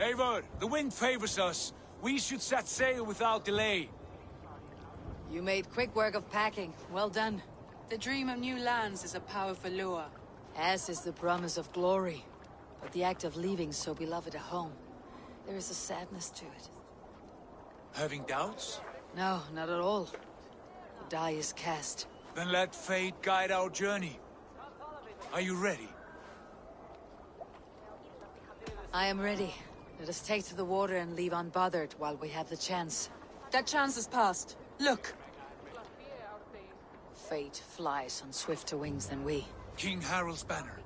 Eivor, the wind favors us. We should set sail without delay. You made quick work of packing. Well done. The dream of new lands is a powerful lure. As is the promise of glory. But the act of leaving so beloved a home, there is a sadness to it. Having doubts? No, not at all. The die is cast. Then let fate guide our journey. Are you ready? I am ready. Let us take to the water and leave unbothered while we have the chance. That chance is past. Look! Fate flies on swifter wings than we. King Harald's banner.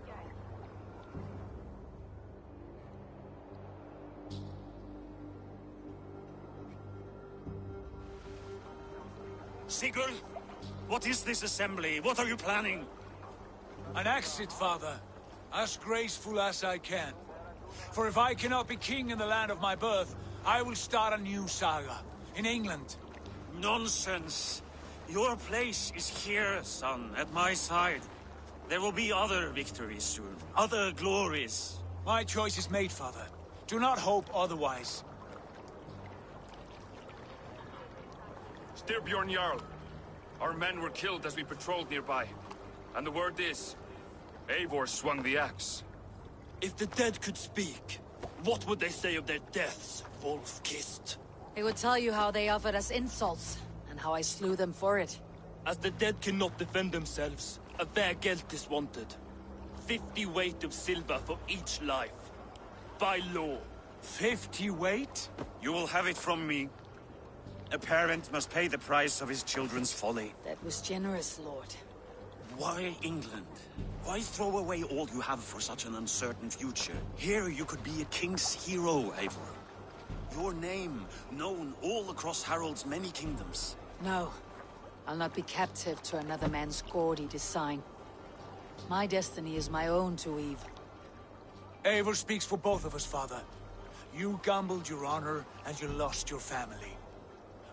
Sigurd, what is this assembly? What are you planning? An exit, father. As graceful as I can. For if I cannot be king in the land of my birth, I will start a new saga. In England. Nonsense. Your place is here, son, at my side. There will be other victories soon. Other glories. My choice is made, father. Do not hope otherwise. Styrbjorn Jarl. Our men were killed as we patrolled nearby. And the word is, Eivor swung the axe. If the dead could speak, what would they say of their deaths, wolf-kissed? They would tell you how they offered us insults, and how I slew them for it. As the dead cannot defend themselves, a vergelt is wanted. 50 weight of silver for each life. By law. 50 weight? You will have it from me. A parent must pay the price of his children's folly. That was generous, Lord. Why England? Why throw away all you have for such an uncertain future? Here you could be a king's hero, Eivor. Your name known all across Harald's many kingdoms. No. I'll not be captive to another man's gaudy design. My destiny is my own to weave. Eivor speaks for both of us, father. You gambled your honor, and you lost your family.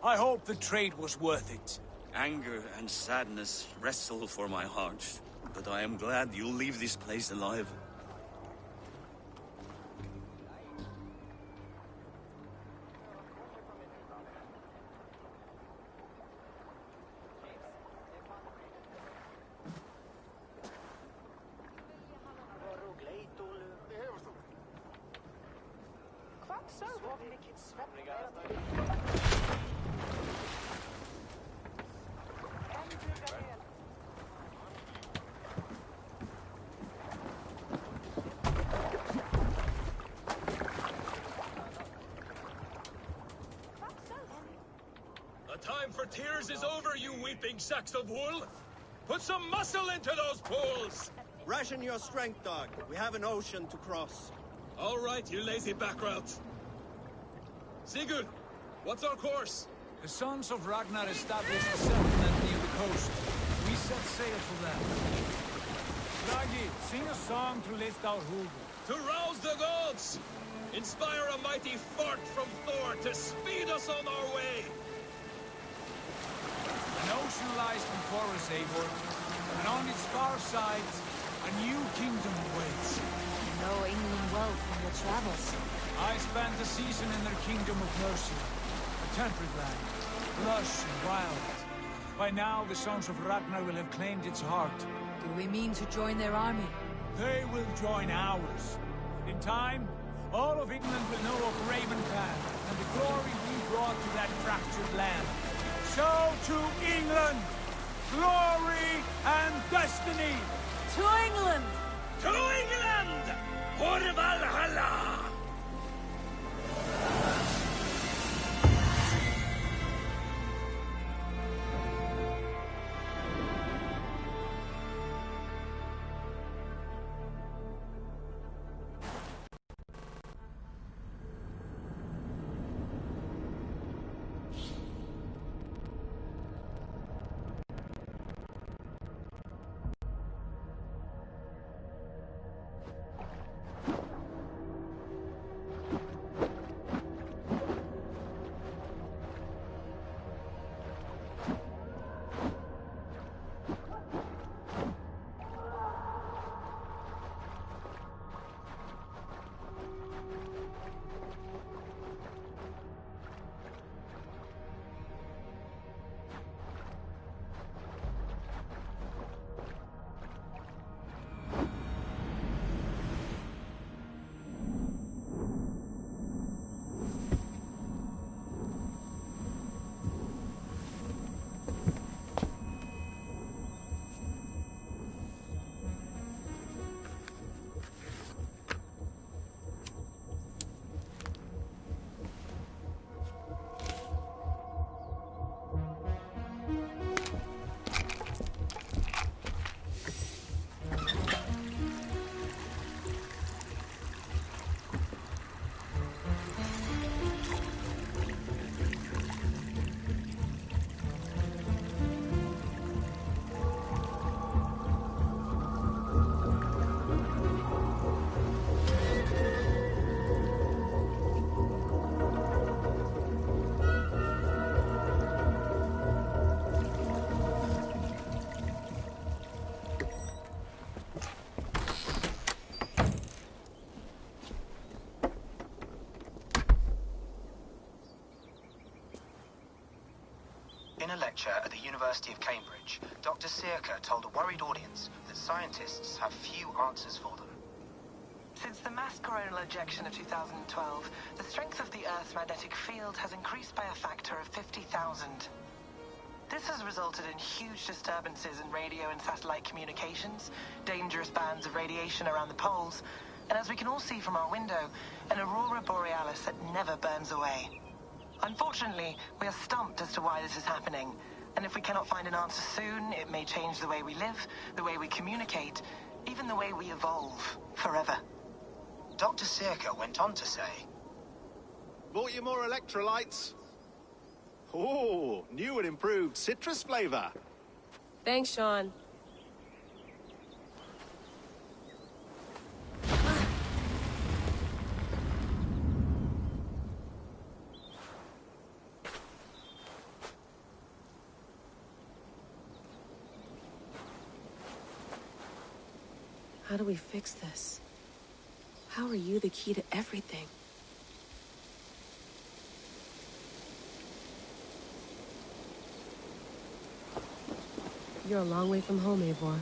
I hope the trade was worth it. Anger and sadness wrestle for my heart, but I am glad you'll leave this place alive. Time for tears is over, you weeping sacks of wool! Put some muscle into those pools! Ration your strength, dog. We have an ocean to cross. All right, you lazy backrout. Sigurd, what's our course? The sons of Ragnar established a settlement near the coast. We set sail for them. Ragi, sing a song to lift our hoover. To rouse the gods! Inspire a mighty fart from Thor to speed us on our way! An ocean lies before us, Eivor, and on its far side, a new kingdom awaits. You know England well from your travels. I spent a season in their kingdom of Mercia, a temperate land, lush and wild. By now, the sons of Ragnar will have claimed its heart. Do we mean to join their army? They will join ours. In time, all of England will know of Raven Clan and the glory we brought to that fractured land. So to England, glory and destiny! To England! To England! For Valhalla! In a lecture at the University of Cambridge, Dr. Circa told a worried audience that scientists have few answers for them. Since the mass coronal ejection of 2012, the strength of the Earth's magnetic field has increased by a factor of 50,000. This has resulted in huge disturbances in radio and satellite communications, dangerous bands of radiation around the poles, and as we can all see from our window, an aurora borealis that never burns away. Unfortunately, we are stumped as to why this is happening, and if we cannot find an answer soon, it may change the way we live, the way we communicate, even the way we evolve, forever. Dr. Circa went on to say, Bought you more electrolytes? Oh, new and improved citrus flavor. Thanks, Sean. How do we fix this? How are you the key to everything? You're a long way from home, Eivor.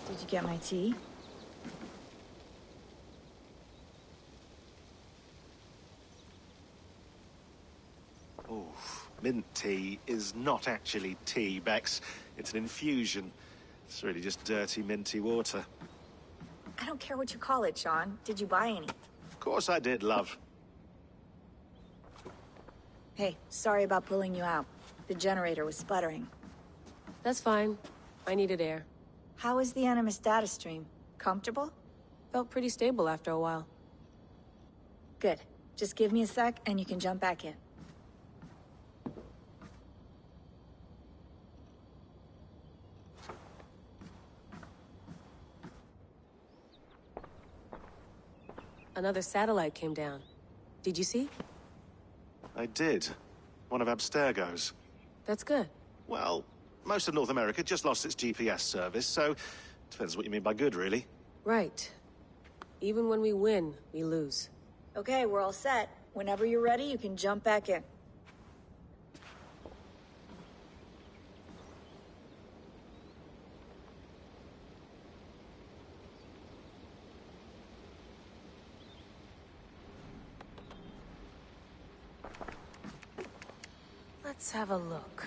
Did you get my tea? Mint tea is not actually tea, Bex. It's an infusion. It's really just dirty, minty water. I don't care what you call it, Sean. Did you buy any? Of course I did, love. Hey, sorry about pulling you out. The generator was sputtering. That's fine. I needed air. How is the Animus data stream? Comfortable? Felt pretty stable after a while. Good. Just give me a sec and you can jump back in. Another satellite came down. Did you see? I did. One of Abstergo's. That's good. Well, most of North America just lost its GPS service, so depends what you mean by good, really. Right. Even when we win, we lose. Okay, we're all set. Whenever you're ready, you can jump back in. Let's have a look.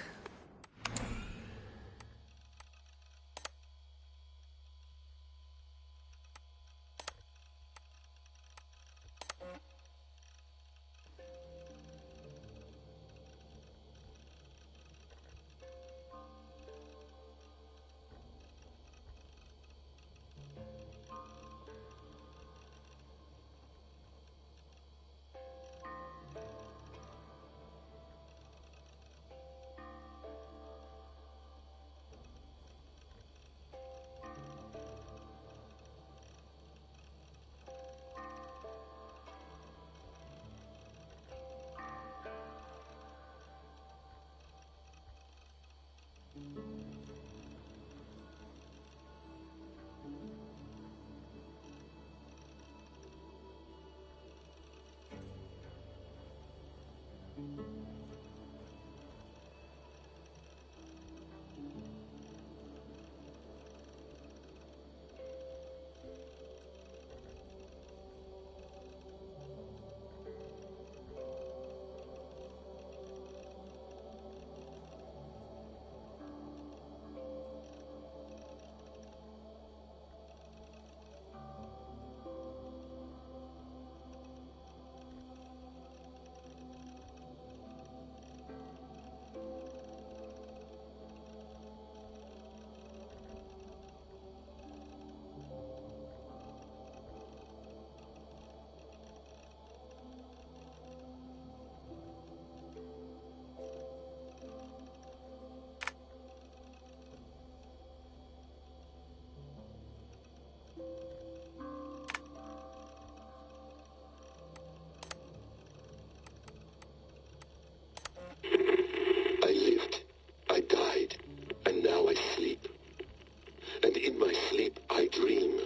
And in my sleep, I dream.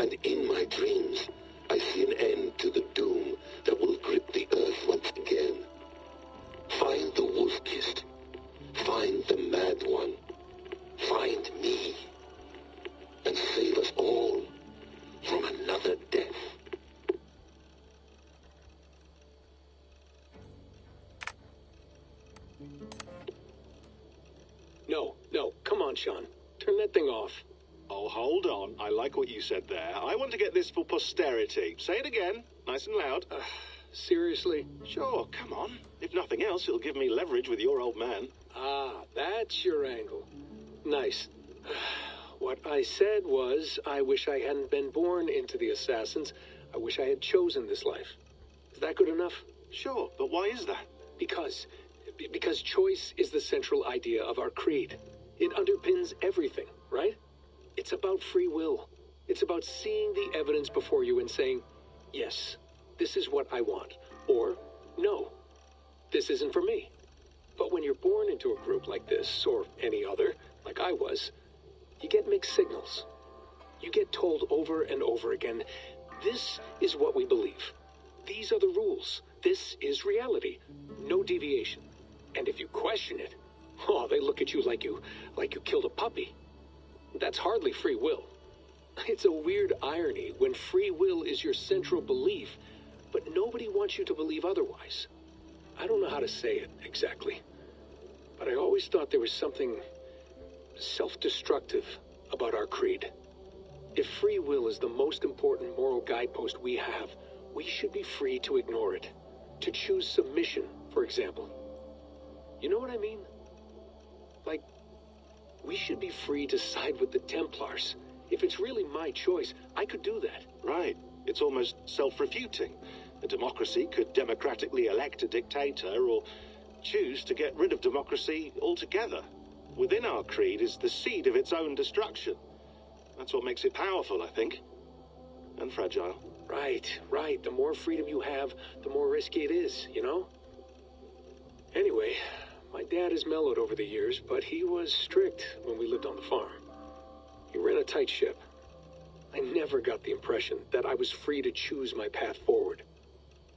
And in my dreams, I see an end to the doom that will grip the earth once again. Find the wolf-kissed. Find the mad one. Find me. And save us all from another death. No, come on, Sean. Turn that thing off. Oh, hold on. I like what you said there. I want to get this for posterity. Say it again, nice and loud. Seriously? Sure, come on. If nothing else, it'll give me leverage with your old man. Ah, that's your angle. Nice. What I said was, I wish I hadn't been born into the Assassins. I wish I had chosen this life. Is that good enough? Sure, but why is that? Because choice is the central idea of our creed. It underpins everything, right? It's about free will. It's about seeing the evidence before you and saying, yes, this is what I want. Or, no, this isn't for me. But when you're born into a group like this, or any other, like I was, you get mixed signals. You get told over and over again, this is what we believe. These are the rules. This is reality. No deviation. And if you question it, oh, they look at you like you killed a puppy. That's hardly free will. It's a weird irony when free will is your central belief, but nobody wants you to believe otherwise. I don't know how to say it exactly, but I always thought there was something self-destructive about our creed. If free will is the most important moral guidepost we have, we should be free to ignore it. To choose submission, for example. You know what I mean? Like, we should be free to side with the Templars. If it's really my choice, I could do that. Right. It's almost self-refuting. A democracy could democratically elect a dictator or choose to get rid of democracy altogether. Within our creed is the seed of its own destruction. That's what makes it powerful, I think. And fragile. Right. The more freedom you have, the more risky it is, you know? Anyway, my dad has mellowed over the years, but he was strict when we lived on the farm. He ran a tight ship. I never got the impression that I was free to choose my path forward.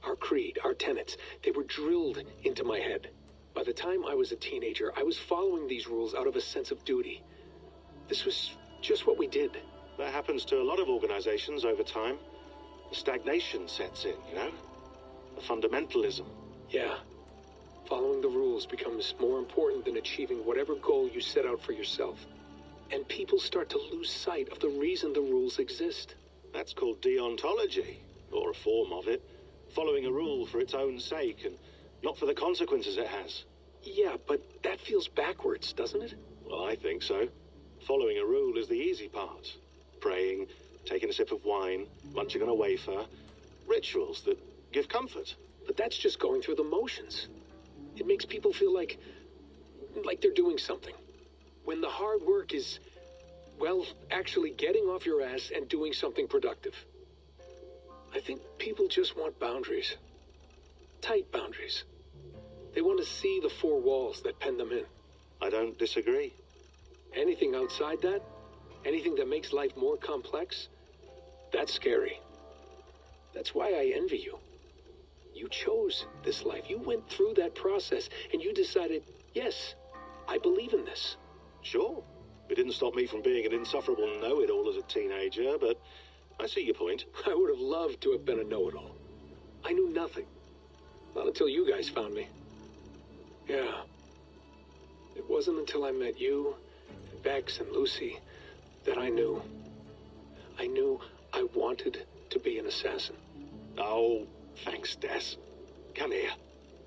Our creed, our tenets, they were drilled into my head. By the time I was a teenager, I was following these rules out of a sense of duty. This was just what we did. That happens to a lot of organizations over time. Stagnation sets in, you know? A fundamentalism. Yeah. Following the rules becomes more important than achieving whatever goal you set out for yourself. And people start to lose sight of the reason the rules exist. That's called deontology, or a form of it. Following a rule for its own sake and not for the consequences it has. Yeah, but that feels backwards, doesn't it? Well, I think so. Following a rule is the easy part. Praying, taking a sip of wine, munching on a wafer. Rituals that give comfort. But that's just going through the motions. It makes people feel like they're doing something. When the hard work is, well, actually getting off your ass and doing something productive. I think people just want boundaries. Tight boundaries. They want to see the four walls that pen them in. I don't disagree. Anything outside that, anything that makes life more complex, that's scary. That's why I envy you. You chose this life. You went through that process, and you decided, yes, I believe in this. Sure. It didn't stop me from being an insufferable know-it-all as a teenager, but I see your point. I would have loved to have been a know-it-all. I knew nothing. Not until you guys found me. Yeah. It wasn't until I met you, and Bex, and Lucy, that I knew. I knew I wanted to be an assassin. Oh, thanks, Des. Come here.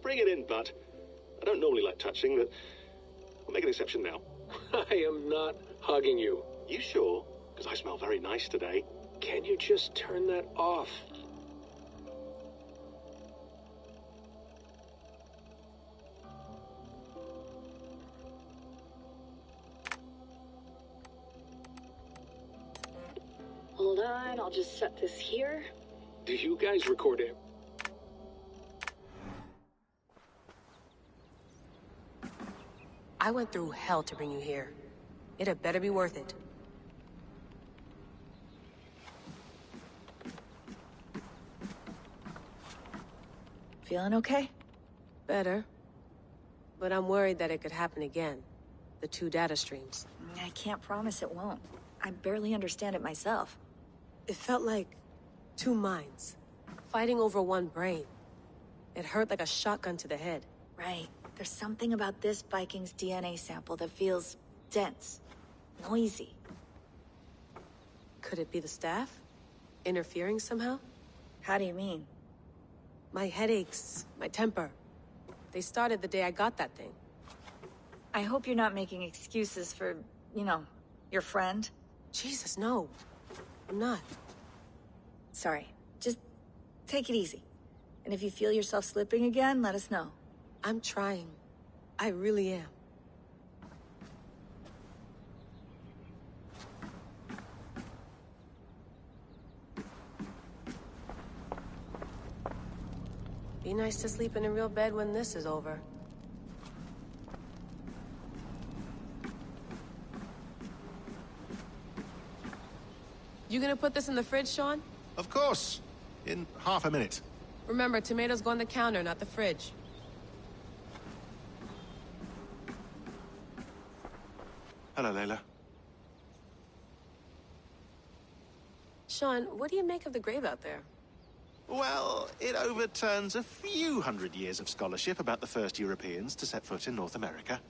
Bring it in, bud. I don't normally like touching, but I'll make an exception now. I am not hugging you. You sure? Because I smell very nice today. Can you just turn that off? Hold on, I'll just set this here. Do you guys record it? I went through hell to bring you here. It had better be worth it. Feeling okay? Better. But I'm worried that it could happen again. The two data streams. I can't promise it won't. I barely understand it myself. It felt like two minds, fighting over one brain. It hurt like a shotgun to the head. Right. There's something about this Viking's DNA sample that feels dense, noisy. Could it be the staff? Interfering somehow? How do you mean? My headaches, my temper. They started the day I got that thing. I hope you're not making excuses for, you know, your friend. Jesus, no. I'm not. Sorry. Just take it easy. And if you feel yourself slipping again, let us know. I'm trying. I really am. Be nice to sleep in a real bed when this is over. You gonna put this in the fridge, Sean? Of course. In half a minute. Remember, tomatoes go on the counter, not the fridge. Hello, Layla. Sean, what do you make of the grave out there? Well, it overturns a few hundred years of scholarship about the first Europeans to set foot in North America.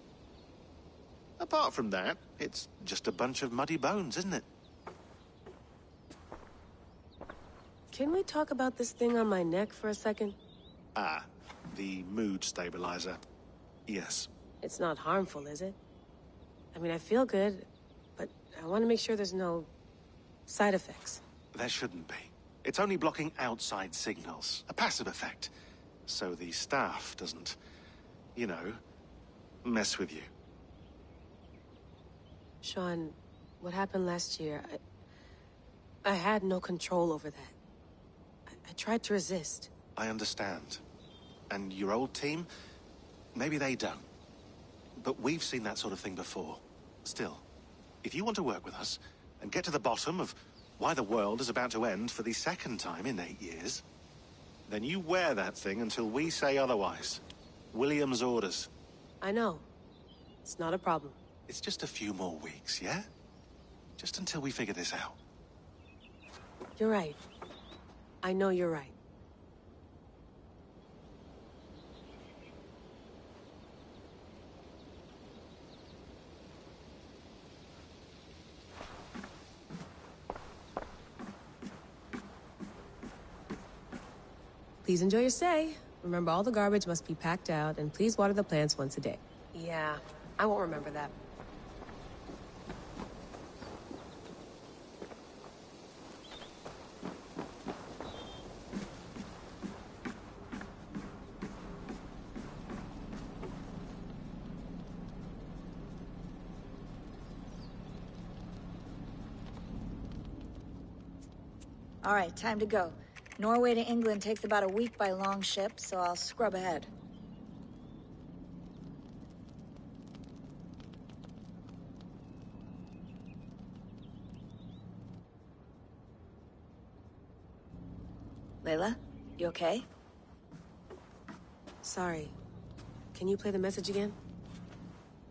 Apart from that, it's just a bunch of muddy bones, isn't it? Can we talk about this thing on my neck for a second? Ah, the mood stabilizer. Yes. It's not harmful, is it? I mean, I feel good, but I want to make sure there's no side effects. There shouldn't be. It's only blocking outside signals, a passive effect. So the staff doesn't, you know, mess with you. Sean, what happened last year, I had no control over that. I tried to resist. I understand. And your old team, maybe they don't. But we've seen that sort of thing before. Still, if you want to work with us and get to the bottom of why the world is about to end for the second time in 8 years, then you wear that thing until we say otherwise. William's orders. I know. It's not a problem. It's just a few more weeks, yeah? Just until we figure this out. You're right. I know you're right. Please enjoy your stay. Remember, all the garbage must be packed out, and please water the plants once a day. Yeah, I won't remember that. All right, time to go. Norway to England takes about a week by long ship, so I'll scrub ahead. Layla, you okay? Sorry. Can you play the message again?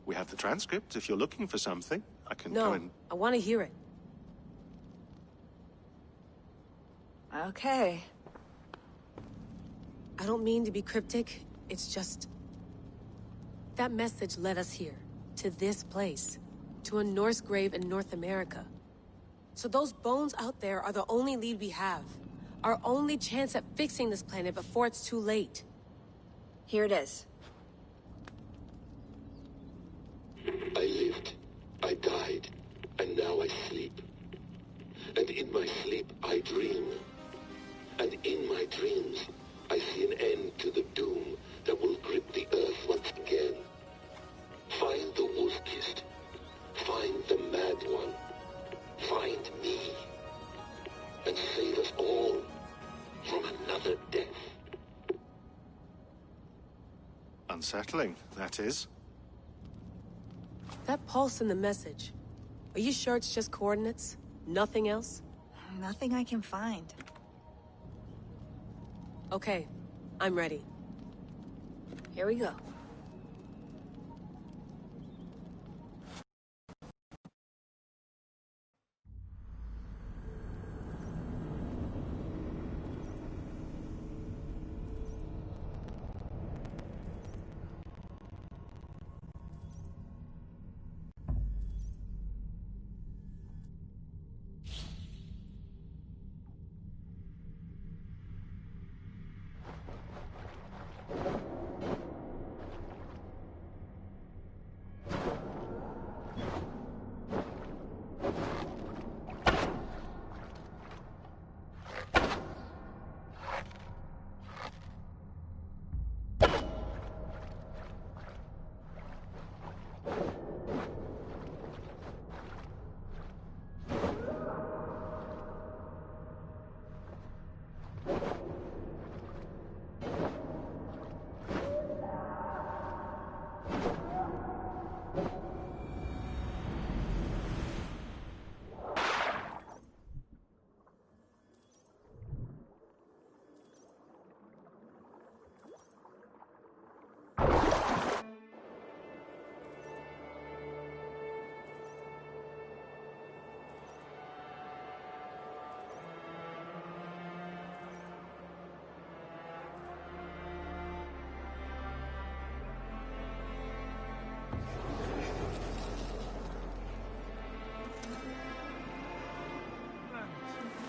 We have the transcript. If you're looking for something, I can No, go and... I want to hear it. Okay. I don't mean to be cryptic. It's just... that message led us here. To this place. To a Norse grave in North America. So those bones out there are the only lead we have. Our only chance at fixing this planet before it's too late. Here it is. I lived, I died, and now I sleep. And in my sleep I dream. And in my dreams, I see an end to the doom that will grip the earth once again. Find the wolf-kissed. Find the mad one. Find me. And save us all from another death. Unsettling, that is. That pulse in the message. Are you sure it's just coordinates? Nothing else? Nothing I can find. Okay, I'm ready. Here we go.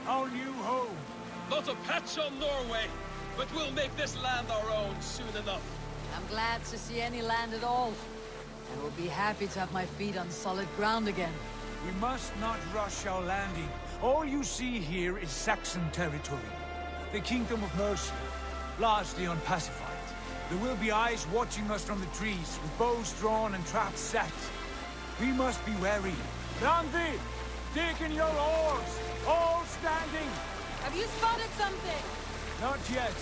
Our new home. Not a patch on Norway, but we'll make this land our own soon enough. I'm glad to see any land at all. I will be happy to have my feet on solid ground again. We must not rush our landing. All you see here is Saxon territory. The Kingdom of Mercia, largely unpacified. There will be eyes watching us from the trees, with bows drawn and traps set. We must be wary. Randi! Dig in your oars! All standing! Have you spotted something? Not yet.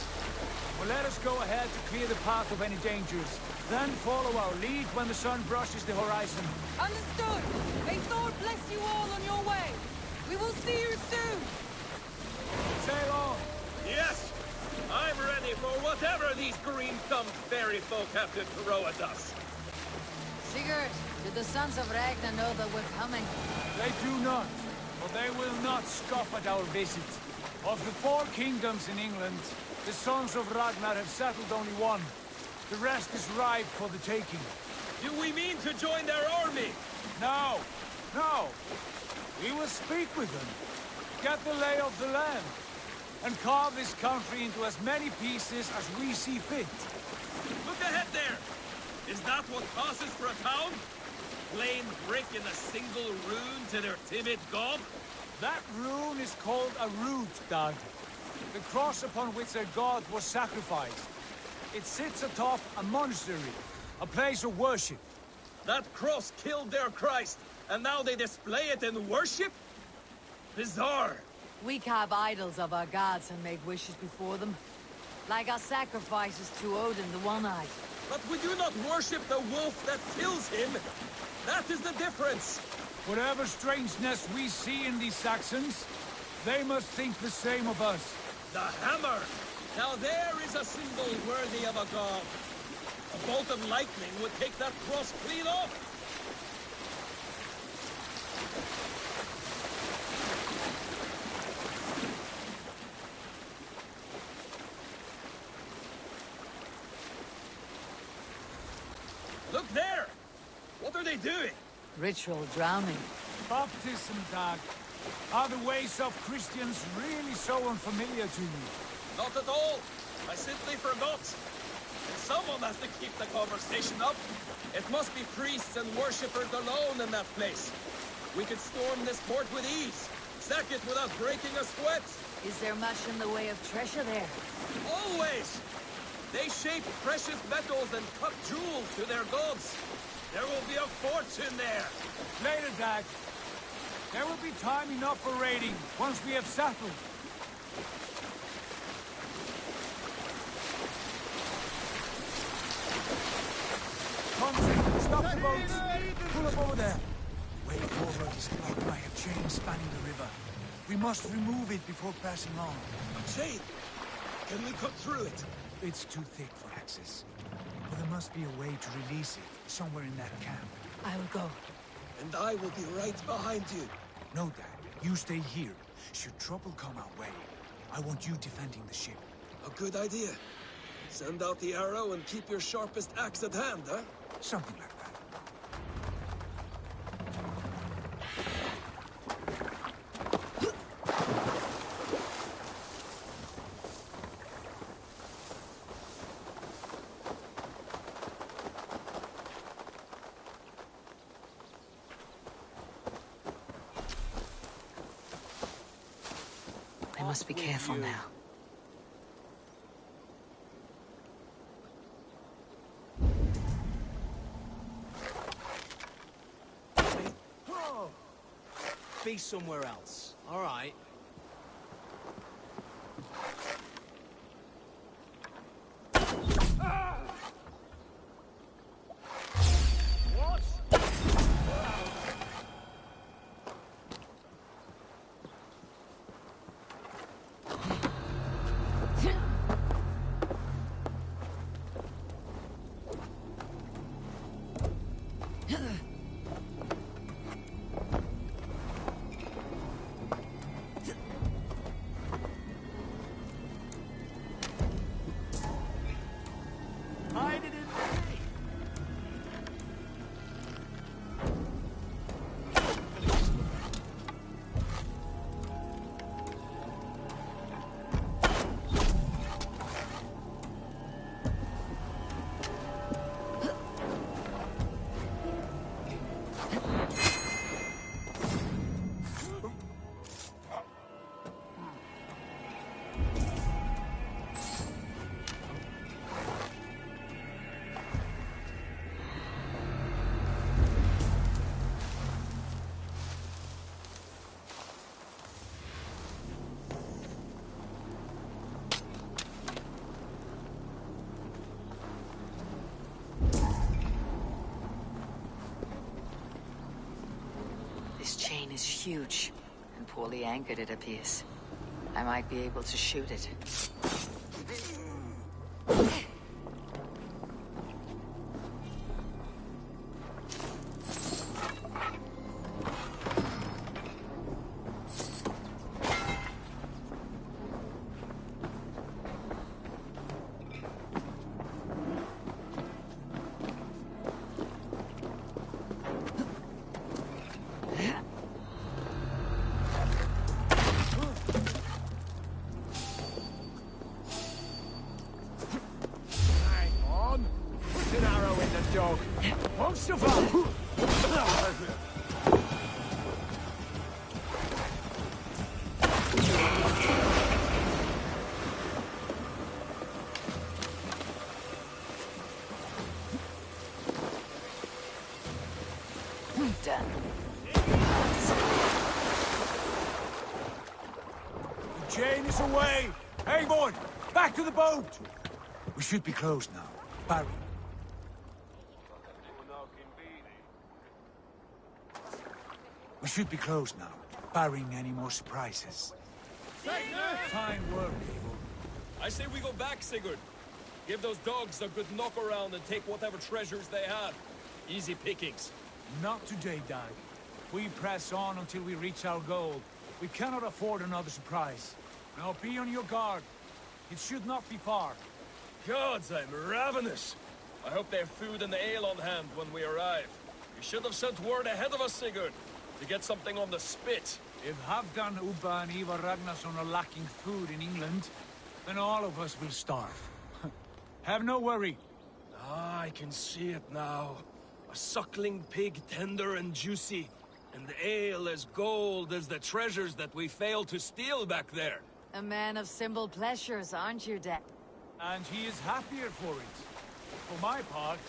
Well, let us go ahead to clear the path of any dangers. Then follow our lead when the sun brushes the horizon. Understood. May Thor bless you all on your way. We will see you soon. Sail on. Yes! I'm ready for whatever these green-thumbed fairy folk have to throw at us. Sigurd, did the sons of Ragnar know that we're coming? They do not, for they will not scoff at our visit. Of the 4 kingdoms in England, the sons of Ragnar have settled only one. The rest is ripe for the taking. Do we mean to join their army? No, no. We will speak with them, get the lay of the land, and carve this country into as many pieces as we see fit. Look ahead there! Is that what passes for a town? Plain brick in a single rune to their timid god? That rune is called a root, Dag. The cross upon which their god was sacrificed. It sits atop a monastery, a place of worship. That cross killed their Christ, and now they display it in worship? Bizarre. We carve idols of our gods and make wishes before them. Like our sacrifices to Odin, the One-Eyed. But we do not worship the wolf that kills him. That is the difference. Whatever strangeness we see in these Saxons, they must think the same of us. The hammer! Now there is a symbol worthy of a god. A bolt of lightning would take that cross clean off. Look there! What are they doing? Ritual drowning. Baptism, Dag. Are the ways of Christians really so unfamiliar to you? Not at all. I simply forgot. And someone has to keep the conversation up. It must be priests and worshippers alone in that place. We could storm this port with ease. Sack it without breaking a sweat. Is there much in the way of treasure there? Always! They shape precious metals and cut jewels to their gods. There will be a fortune there. Later, Dag. There will be time enough for raiding once we have settled. Come, stop the boats. Pull up over there. Way forward is blocked by a chain spanning the river. We must remove it before passing on. A chain? Can we cut through it? It's too thick for access. There must be a way to release it, somewhere in that camp. I will go. And I will be right behind you. No, Dad. You stay here. Should trouble come our way, I want you defending the ship. A good idea. Send out the arrow and keep your sharpest axe at hand, huh? Something like that. I must be careful now. Be somewhere else. All right. This chain is huge, and poorly anchored it appears. I might be able to shoot it. Dog. Won't survive. Done. The chain is away. Hey, boy, back to the boat. We should be close now. Barry. We should be closed now, barring any more surprises. Fine work, Abel. I say we go back, Sigurd. Give those dogs a good knock around and take whatever treasures they have. Easy pickings. Not today, Dag. We press on until we reach our goal. We cannot afford another surprise. Now be on your guard. It should not be far. Gods, I'm ravenous. I hope they have food and ale on hand when we arrive. You should have sent word ahead of us, Sigurd, to get something on the spit. If Halfdan, Ubba and Ivar Ragnarsson are lacking food in England, then all of us will starve. Have no worry. Ah, I can see it now. A suckling pig, tender and juicy, and ale as gold as the treasures that we failed to steal back there. A man of simple pleasures, aren't you, Dad? And he is happier for it. For my part,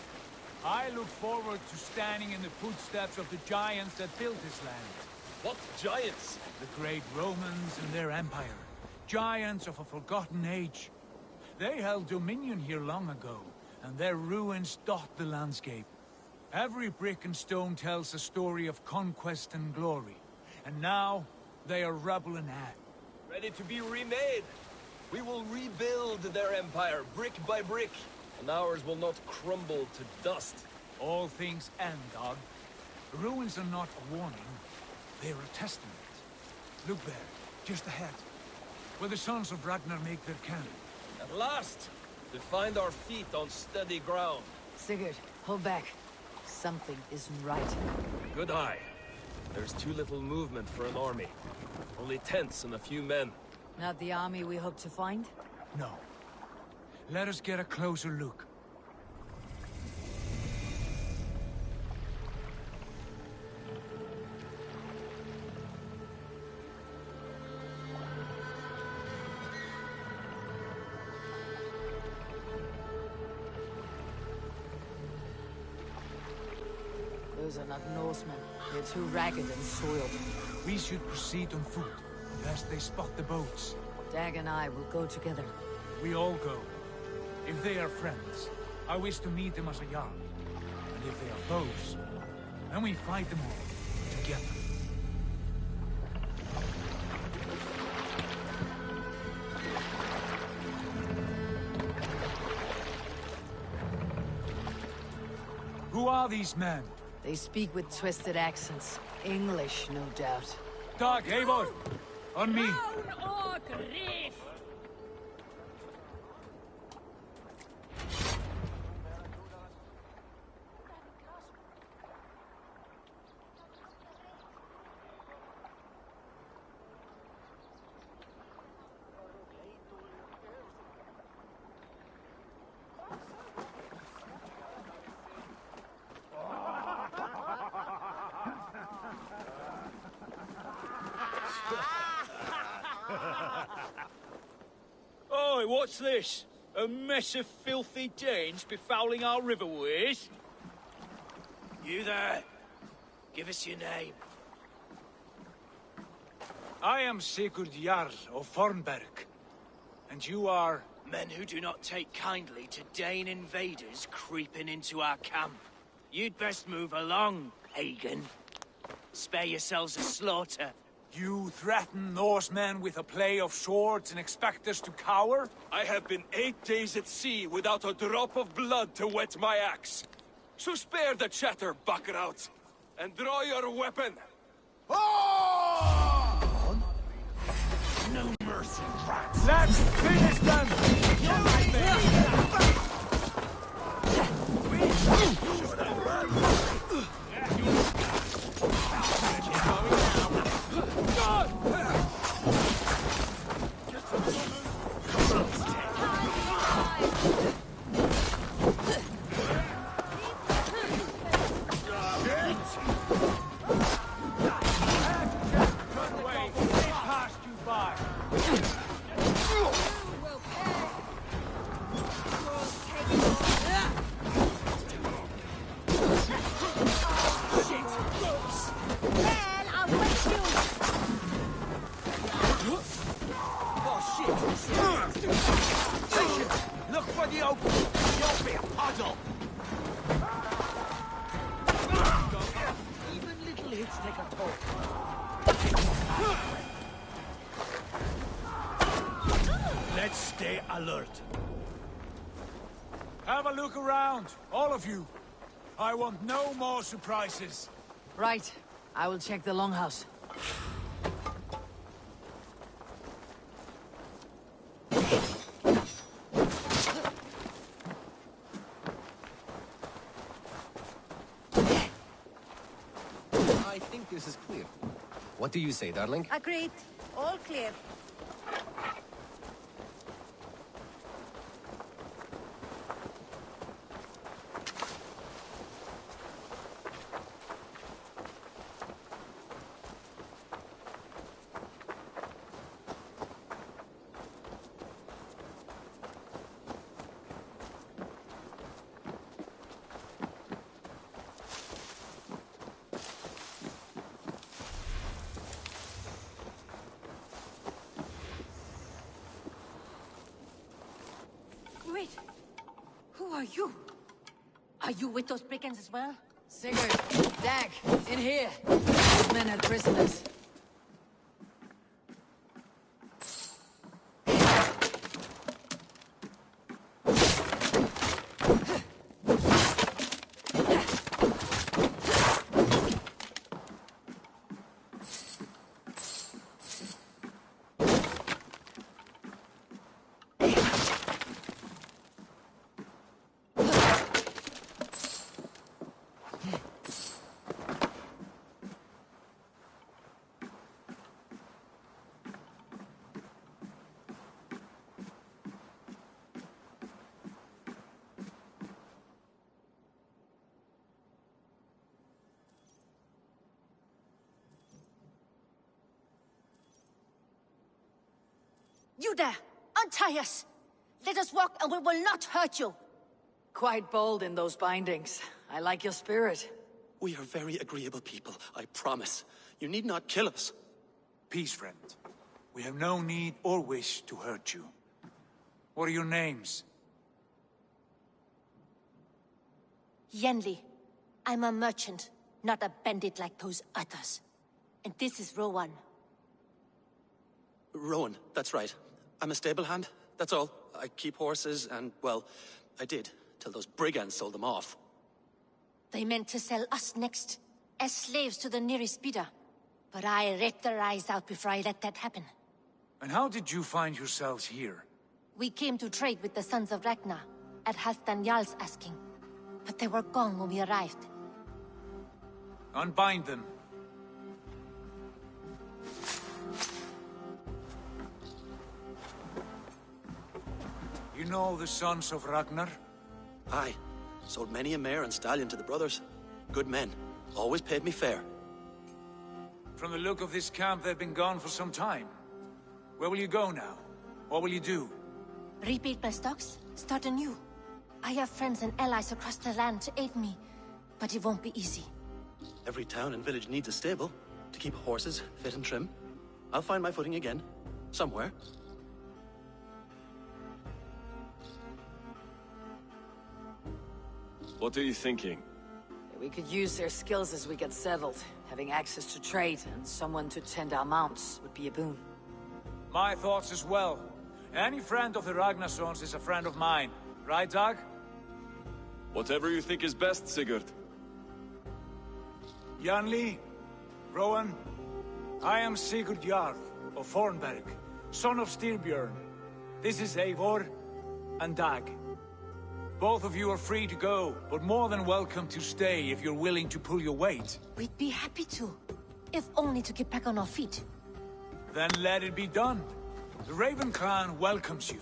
I look forward to standing in the footsteps of the giants that built this land. What giants? The great Romans and their empire. Giants of a forgotten age. They held dominion here long ago, and their ruins dot the landscape. Every brick and stone tells a story of conquest and glory. And now, they are rubble and ash. Ready to be remade. We will rebuild their empire, brick by brick. and ours will not crumble to dust. All things end, dog. The ruins are not a warning, they're a testament. Look there, just ahead, where the sons of Ragnar make their camp. At last, to find our feet on steady ground. Sigurd, hold back. Something isn't right. Good eye. There's too little movement for an army. Only tents and a few men. Not the army we hope to find? No. Let us get a closer look. Those are not Norsemen. They're too ragged and soiled. We should proceed on foot, lest they spot the boats. Dag and I will go together. We all go. If they are friends, I wish to meet them as a yard. And if they are foes, then we fight them all, together. Who are these men? They speak with twisted accents. English, no doubt. Dag, Eivor! On me! Oi, what's this? A mess of filthy Danes befouling our riverways? You there? Give us your name. I am Sigurd Jarl of Fornberg. And you are... Men who do not take kindly to Dane invaders creeping into our camp. You'd best move along, pagan. Spare yourselves a slaughter. You threaten Norsemen with a play of swords and expect us to cower? I have been 8 days at sea without a drop of blood to wet my axe. So spare the chatter, buckerout, and draw your weapon. No mercy, rats! Let's finish them! Look for the open! You'll be a puddle! Even little hits take a toll. Let's stay alert. Have a look around, all of you. I want no more surprises. Right. I will check the longhouse. I think this is clear. What do you say, darling? Agreed. All clear. Wait. Who are you? Are you with those brigands as well? Sigurd, Dag, in here. These men are prisoners. You there! Untie us! Let us walk and we will not hurt you! Quite bold in those bindings. I like your spirit. We are very agreeable people, I promise. You need not kill us. Peace, friend. We have no need or wish to hurt you. What are your names? Yenli. I'm a merchant, not a bandit like those others. And this is Rowan. Rowan, that's right. I'm a stable hand, that's all. I keep horses and, well, I did, till those brigands sold them off. They meant to sell us next, as slaves to the nearest bidder. But I ripped their eyes out before I let that happen. And how did you find yourselves here? We came to trade with the Sons of Ragnar, at Halfdan Jarl's asking. But they were gone when we arrived. Unbind them. You know the Sons of Ragnar? Aye. Sold many a mare and stallion to the brothers. Good men. Always paid me fair. From the look of this camp, they've been gone for some time. Where will you go now? What will you do? Rebuild my stocks, start anew. I have friends and allies across the land to aid me, but it won't be easy. Every town and village needs a stable to keep horses fit and trim. I'll find my footing again. Somewhere. What are you thinking? We could use their skills as we get settled. Having access to trade and someone to tend our mounts would be a boon. My thoughts as well. Any friend of the Ragnarsons is a friend of mine. Right, Dag? Whatever you think is best, Sigurd. Janli, Rowan, I am Sigurd Jarl of Fornberg, son of Styrbjörn. This is Eivor and Dag. Both of you are free to go, but more than welcome to stay if you're willing to pull your weight. We'd be happy to, if only to get back on our feet. Then let it be done. The Raven clan welcomes you.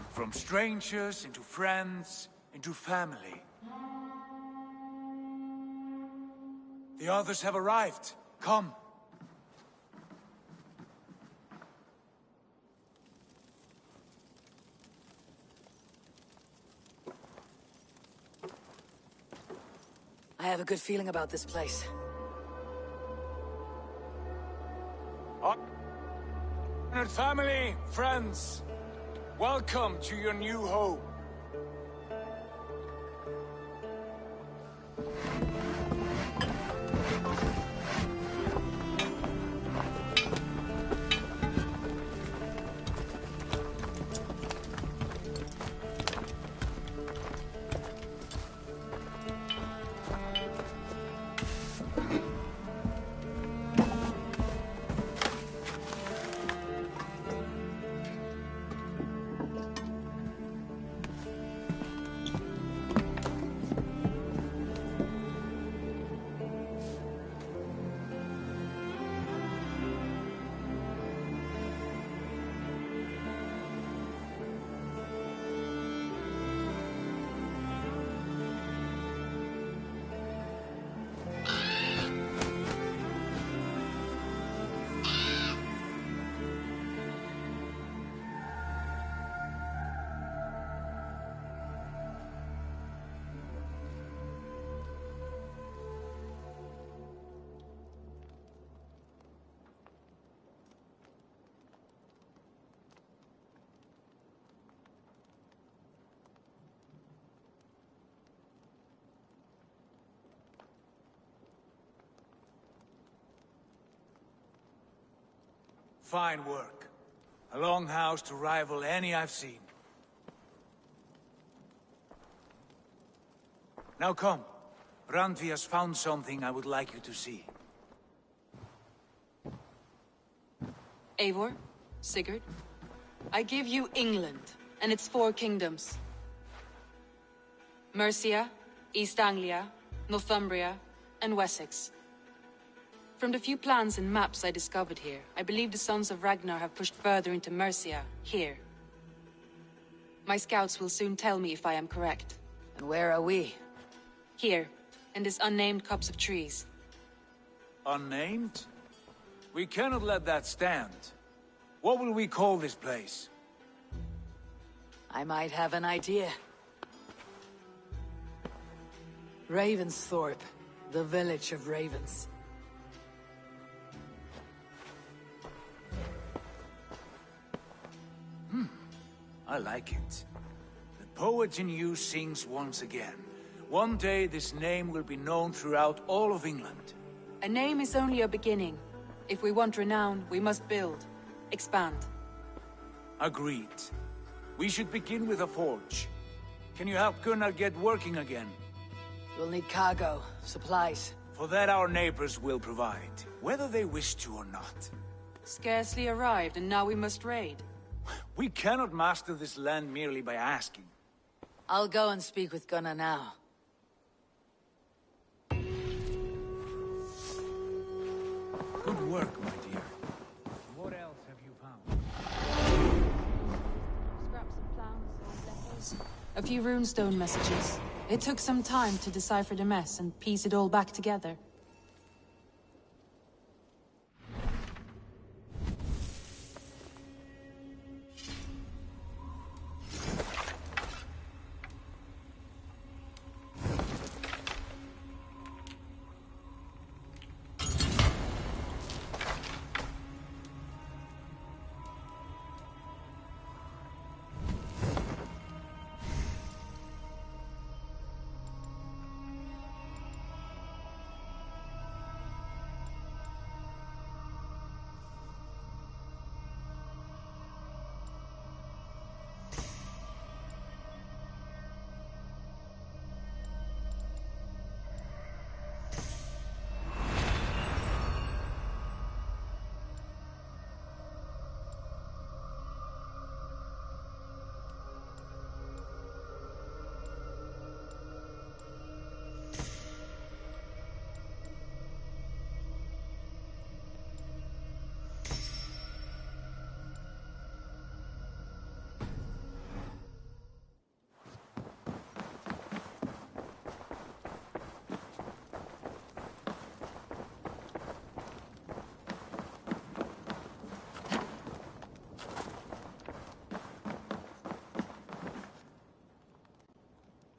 From strangers into friends, into family. The others have arrived. Come. I have a good feeling about this place. Honored family, friends, welcome to your new home. Fine work. A longhouse to rival any I've seen. Now come. Randvi has found something I would like you to see. Eivor, Sigurd, I give you England and its 4 kingdoms. Mercia, East Anglia, Northumbria, and Wessex. From the few plans and maps I discovered here, I believe the Sons of Ragnar have pushed further into Mercia, here. My scouts will soon tell me if I am correct. And where are we? Here, in this unnamed copse of trees. Unnamed? We cannot let that stand. What will we call this place? I might have an idea. Ravensthorpe, the village of ravens. I like it. The poet in you sings once again. One day this name will be known throughout all of England. A name is only a beginning. If we want renown, we must build. Expand. Agreed. We should begin with a forge. Can you help Gunnar get working again? We'll need cargo, supplies. For that our neighbors will provide, whether they wish to or not. Scarcely arrived, and now we must raid. We cannot master this land merely by asking. I'll go and speak with Gunnar now. Good work, my dear. What else have you found? Scraps of plans, letters. A few runestone messages. It took some time to decipher the mess and piece it all back together.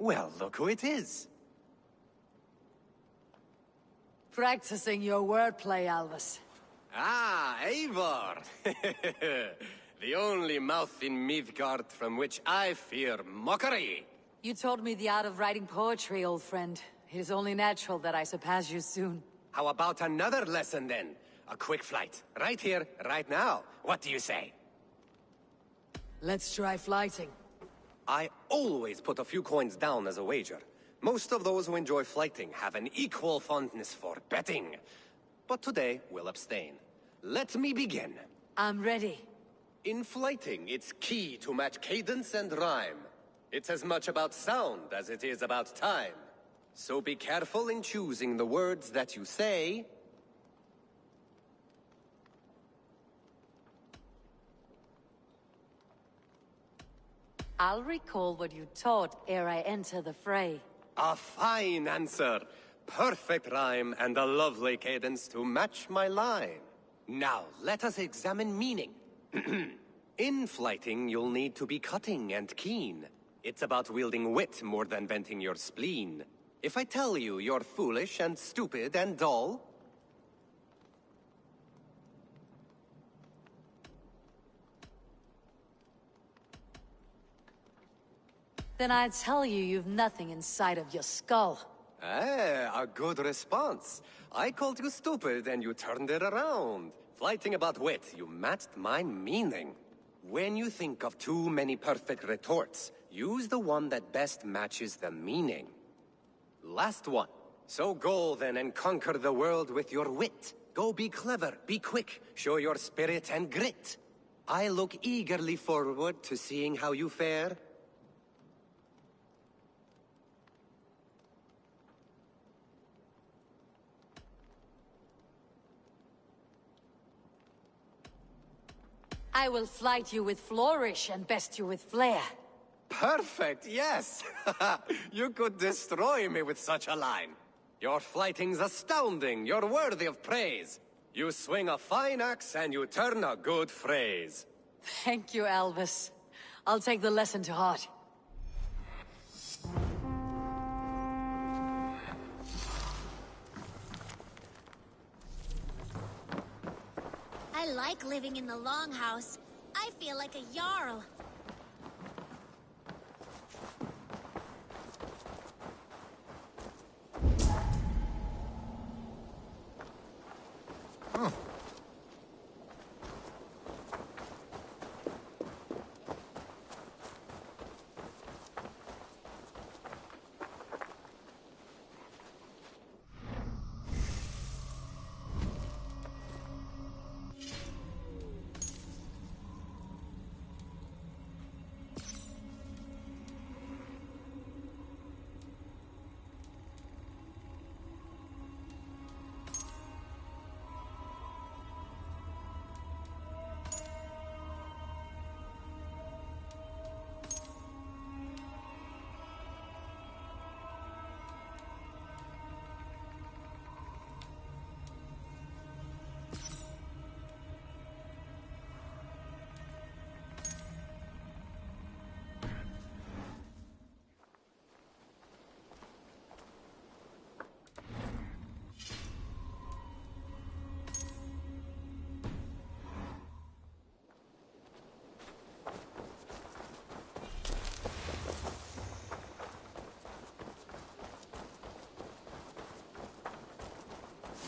Well, look who it is. Practicing your wordplay, Alvis. Ah, Eivor! The only mouth in Midgard from which I fear mockery. You taught me the art of writing poetry, old friend. It is only natural that I surpass you soon. How about another lesson then? A quick flight. Right here, right now. What do you say? Let's try flighting. I always put a few coins down as a wager. Most of those who enjoy flighting have an equal fondness for betting. But today, we'll abstain. Let me begin. I'm ready. In flighting, it's key to match cadence and rhyme. It's as much about sound as it is about time. So be careful in choosing the words that you say. I'll recall what you taught ere I enter the fray. A fine answer. Perfect rhyme and a lovely cadence to match my line. Now, let us examine meaning. In flighting, you'll need to be cutting and keen. It's about wielding wit more than venting your spleen. If I tell you you're foolish and stupid and dull, then I'd tell you you've nothing inside of your skull. a good response. I called you stupid and you turned it around. Flighting about wit, you matched my meaning. When you think of too many perfect retorts, use the one that best matches the meaning. Last one. So go then and conquer the world with your wit. Go be clever, be quick, show your spirit and grit. I look eagerly forward to seeing how you fare. I will flight you with flourish and best you with flair. Perfect, yes! You could destroy me with such a line. Your fighting's astounding. You're worthy of praise. You swing a fine axe and you turn a good phrase. Thank you, Albus. I'll take the lesson to heart. I like living in the Longhouse. I feel like a Jarl.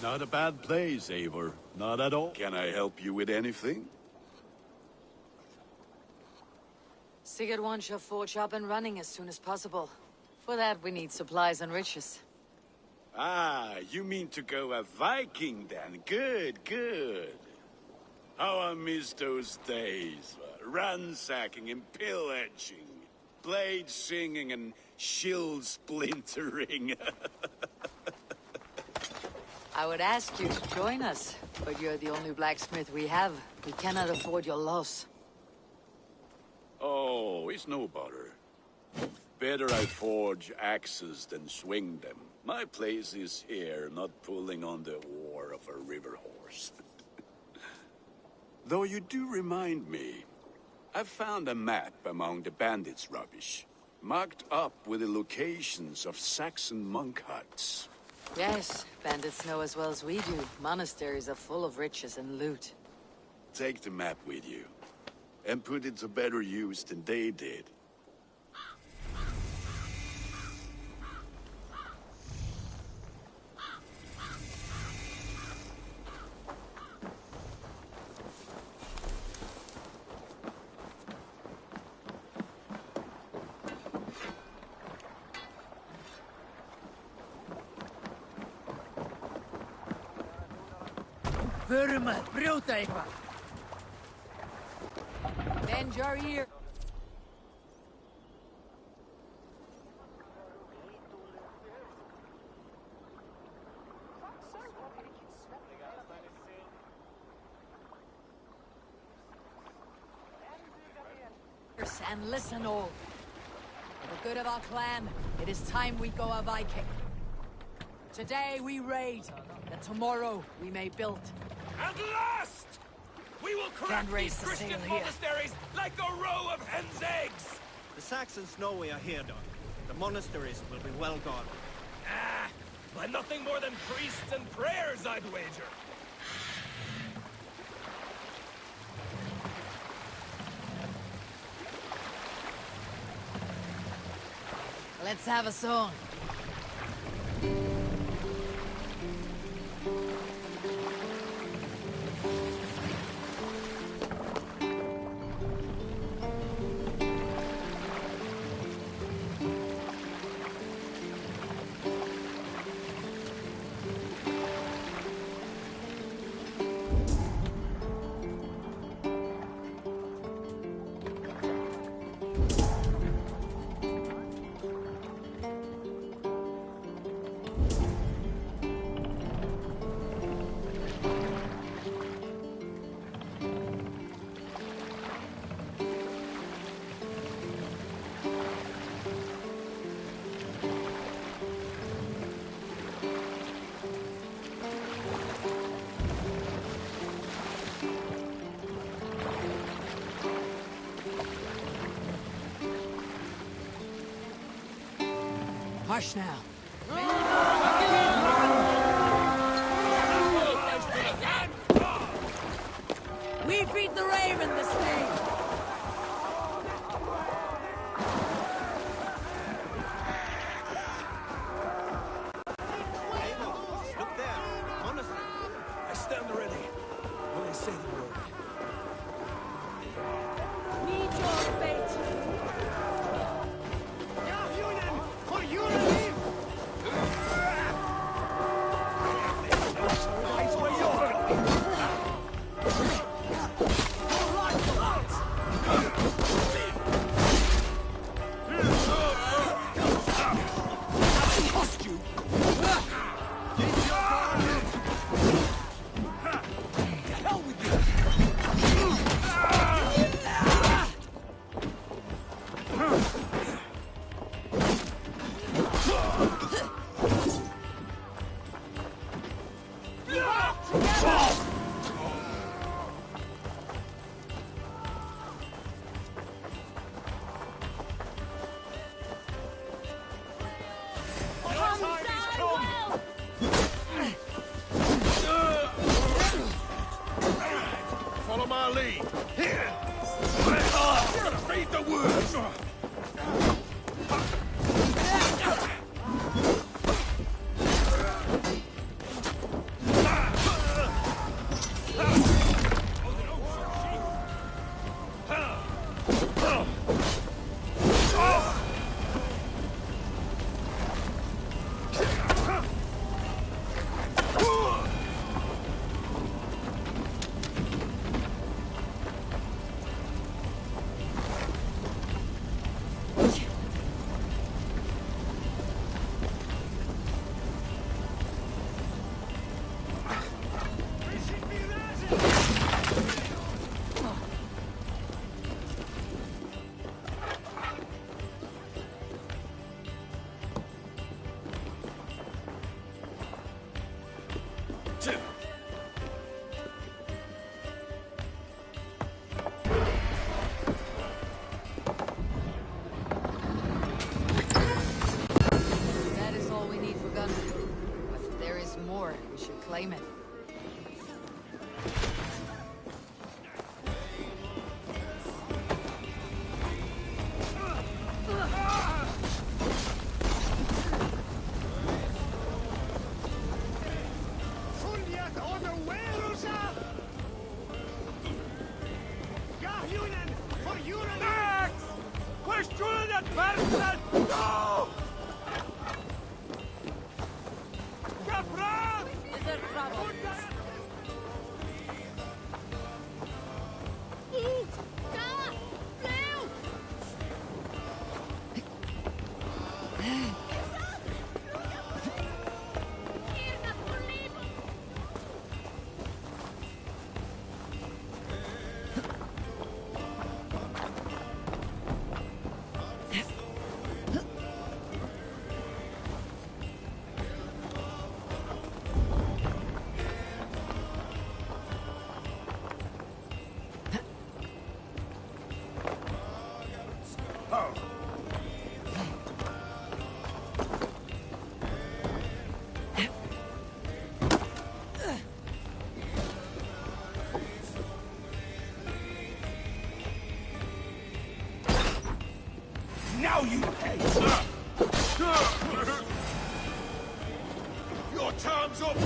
Not a bad place, Eivor. Not at all. Can I help you with anything? Sigurd wants your forge up and running as soon as possible. For that, we need supplies and riches. Ah, you mean to go a Viking then? Good, good. How I miss those days. Ransacking and pillaging. Blade singing and shield splintering. I would ask you to join us, but you're the only blacksmith we have. We cannot afford your loss. Oh, it's no bother. Better I forge axes than swing them. My place is here, not pulling on the oar of a river horse. Though you do remind me, I found a map among the bandits' rubbish, marked up with the locations of Saxon monk huts. Yes, bandits know as well as we do. Monasteries are full of riches and loot. Take the map with you, and put it to better use than they did. Förum að brjóta eitthvað. Bend your ear. And listen all. For the good of our clan, it is time we go a Viking. Today we raid, that tomorrow we may build. At last! We will crack these Christian monasteries like a row of hen's eggs! The Saxons know we are here, Doc. The monasteries will be well guarded. Ah, by nothing more than priests and prayers, I'd wager. Let's have a song. Hush now. We feed the raven this day. Look there! Monastery! I stand ready when I say the word. Meet your fate. For you to live! That's where you're going! Cost you! Hell with Follow my lead. Here! Read the words! That is all we need for gunmen. If there is more, we should claim it. Now you pay! Your time's up!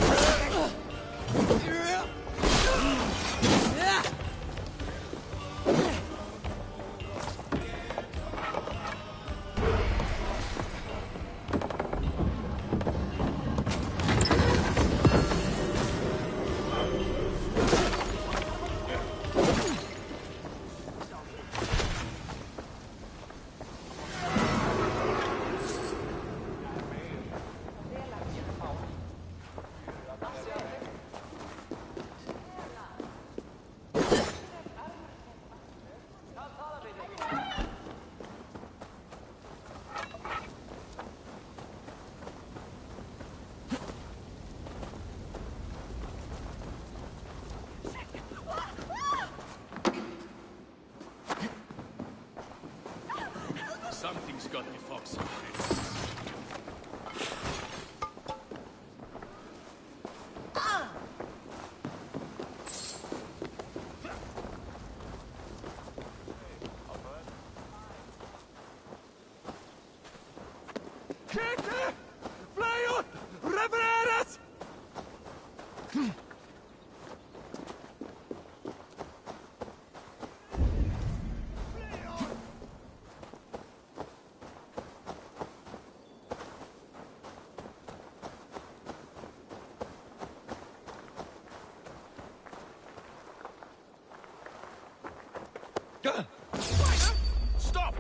Stop!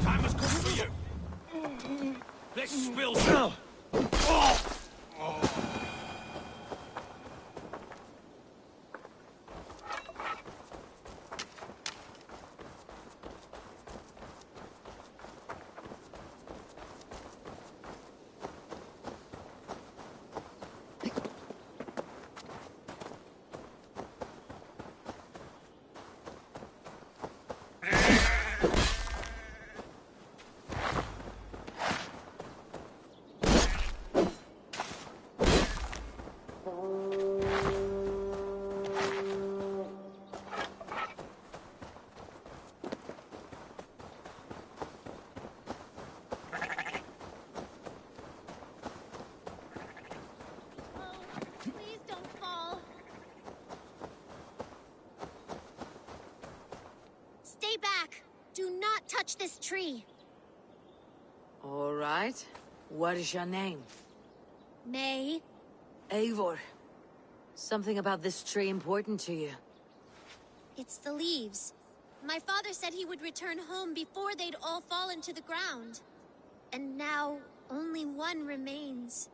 Time has come for you! Let's spill some! Please don't fall. Stay back. Do not touch this tree. All right. What is your name? May. Eivor. Something about this tree important to you? It's the leaves. My father said he would return home before they'd all fallen to the ground. And now, only one remains.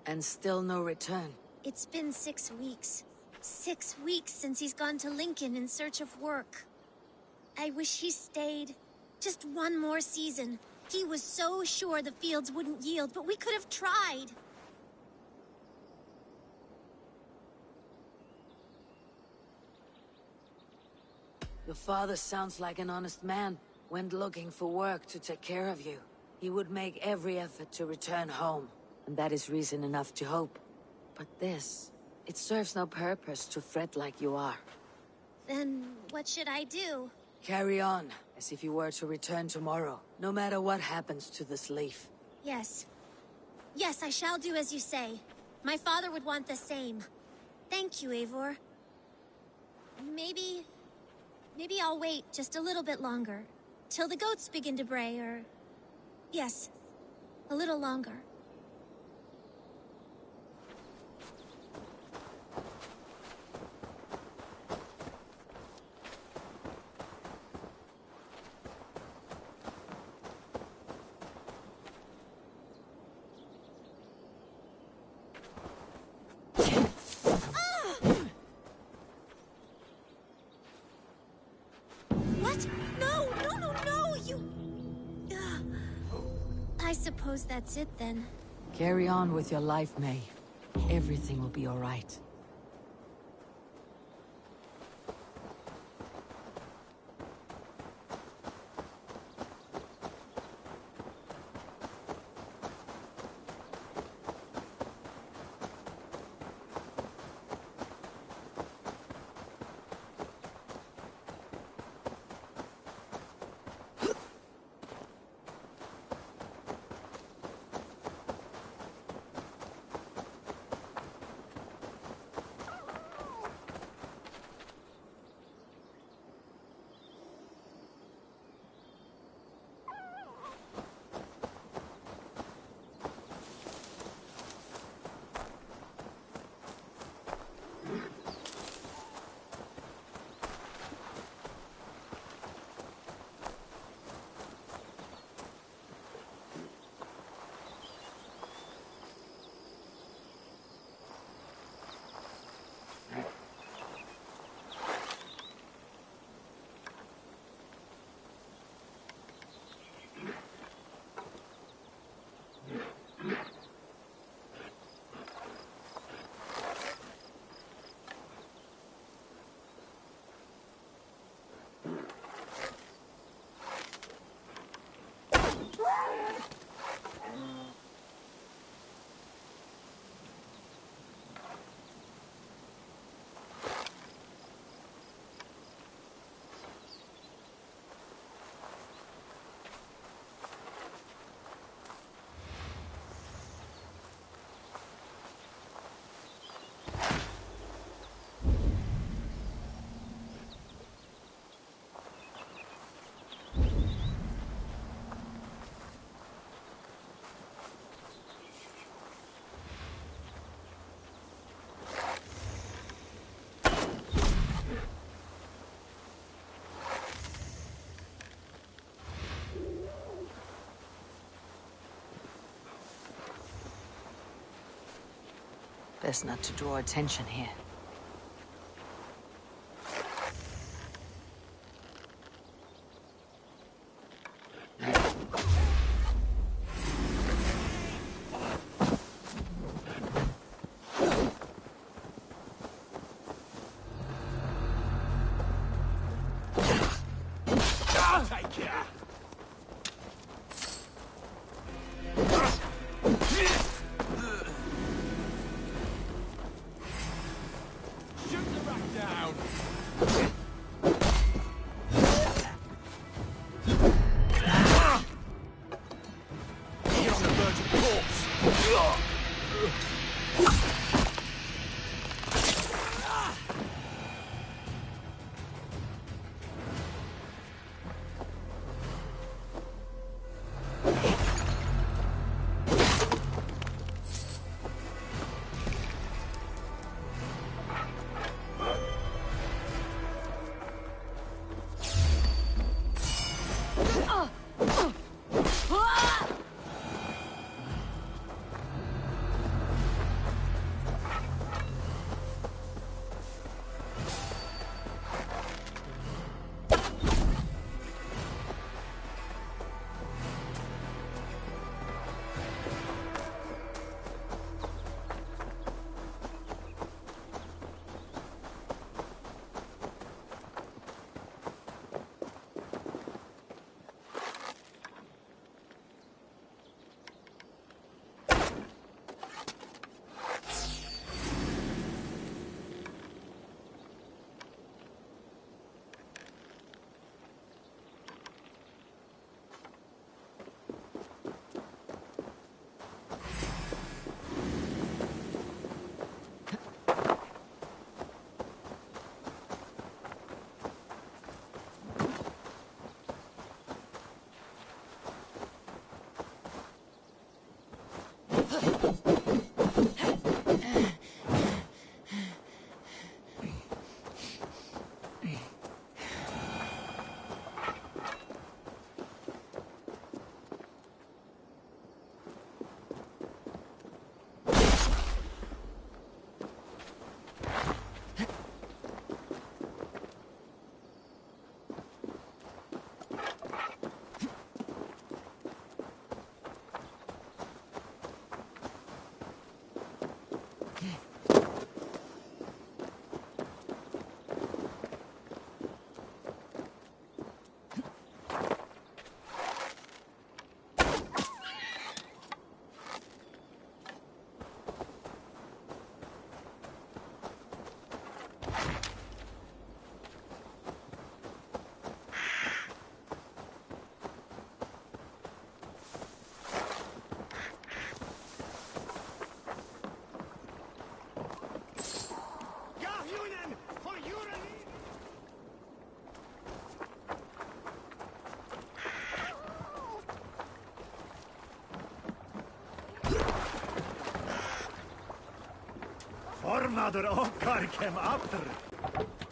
And still no return. It's been 6 weeks. 6 weeks since he's gone to Lincoln in search of work. I wish he stayed. Just one more season. He was so sure the fields wouldn't yield, but we could have tried. Your father sounds like an honest man. Went looking for work to take care of you. He would make every effort to return home. And that is reason enough to hope. But this, it serves no purpose to fret like you are. Then what should I do? Carry on, as if you were to return tomorrow, no matter what happens to this leaf. Yes. Yes, I shall do as you say. My father would want the same. Thank you, Eivor. Maybe I'll wait just a little bit longer. Till the goats begin to bray, or... Yes, a little longer. What? No, no, no, no, you... I suppose that's it then. Carry on with your life, May. Everything will be all right. Best not to draw attention here.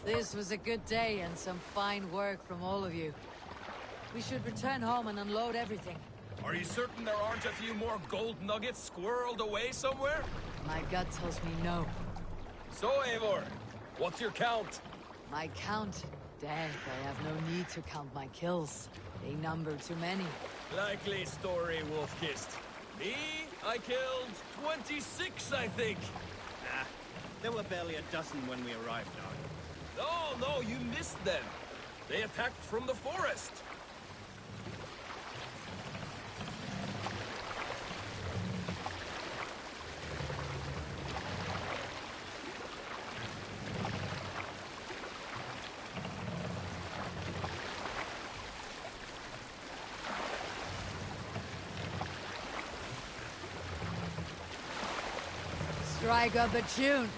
This was a good day and some fine work from all of you. We should return home and unload everything. Are you certain there aren't a few more gold nuggets squirreled away somewhere? My gut tells me no. So, Eivor, what's your count? My count? Death, I have no need to count my kills. They number too many. Likely story, Wolf-Kissed. Me? I killed 26, I think. Nah, there were barely a dozen when we arrived, Doc. No, you missed them. They attacked from the forest. Strike up a tune.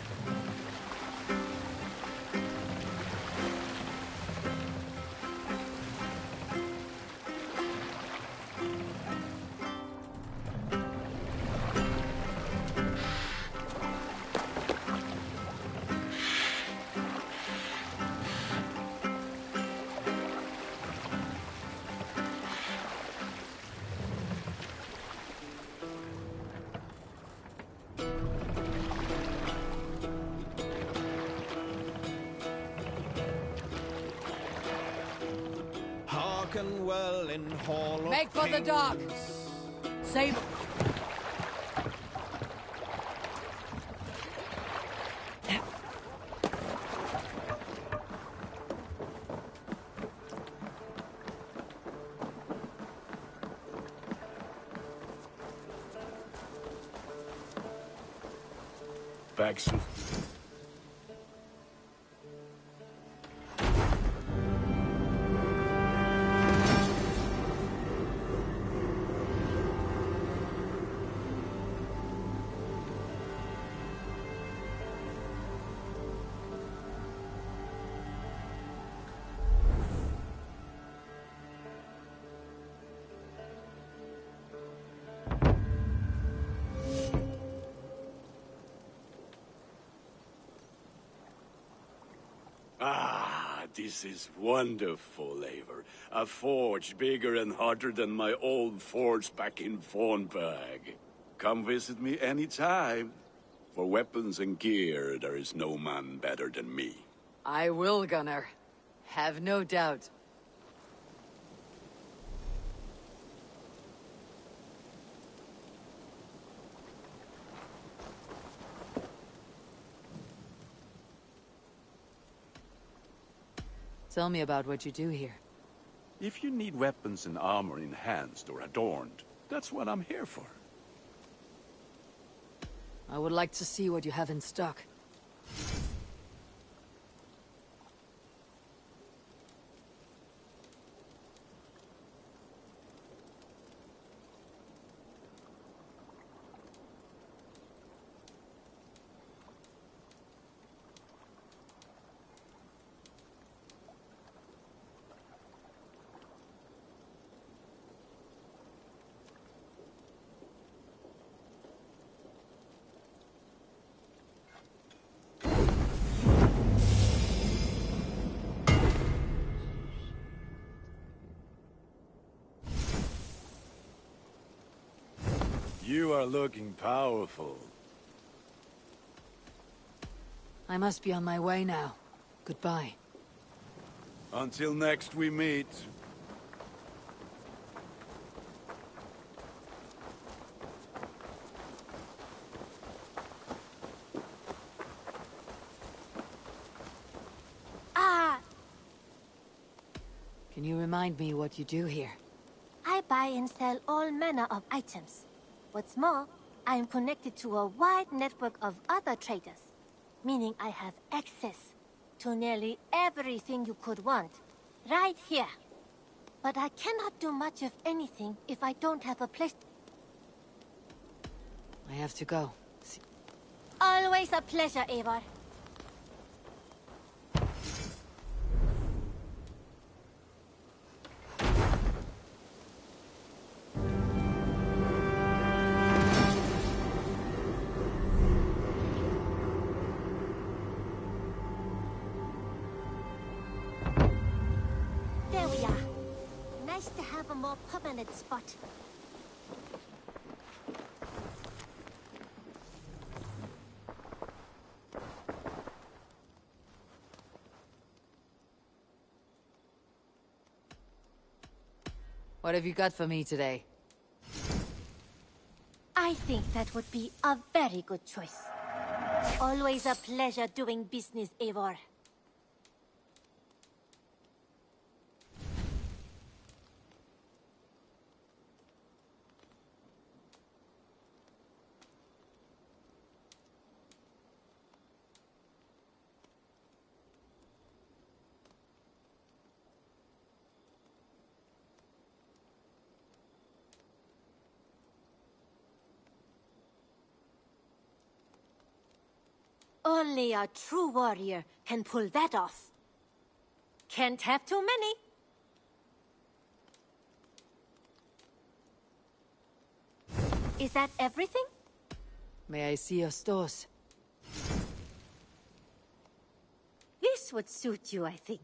spoken well in Hall of Make for the Kings. dock! Save... Back soon. Ah, this is wonderful, Eivor. A forge bigger and hotter than my old forge back in Fornburg. Come visit me anytime. For weapons and gear, there is no man better than me. I will, Gunnar. Have no doubt. Tell me about what you do here. If you need weapons and armor enhanced or adorned, that's what I'm here for. I would like to see what you have in stock. You are looking powerful. I must be on my way now. Goodbye. Until next we meet. Ah! Can you remind me what you do here? I buy and sell all manner of items. What's more, I am connected to a wide network of other traders, meaning I have access to nearly everything you could want, right here. But I cannot do much of anything if I don't have a place. I have to go. Always a pleasure, Eivor. There we are. Nice to have a more permanent spot. What have you got for me today? I think that would be a very good choice. Always a pleasure doing business, Eivor. Only a true warrior can pull that off. Can't have too many. Is that everything? May I see your stores? This would suit you, I think.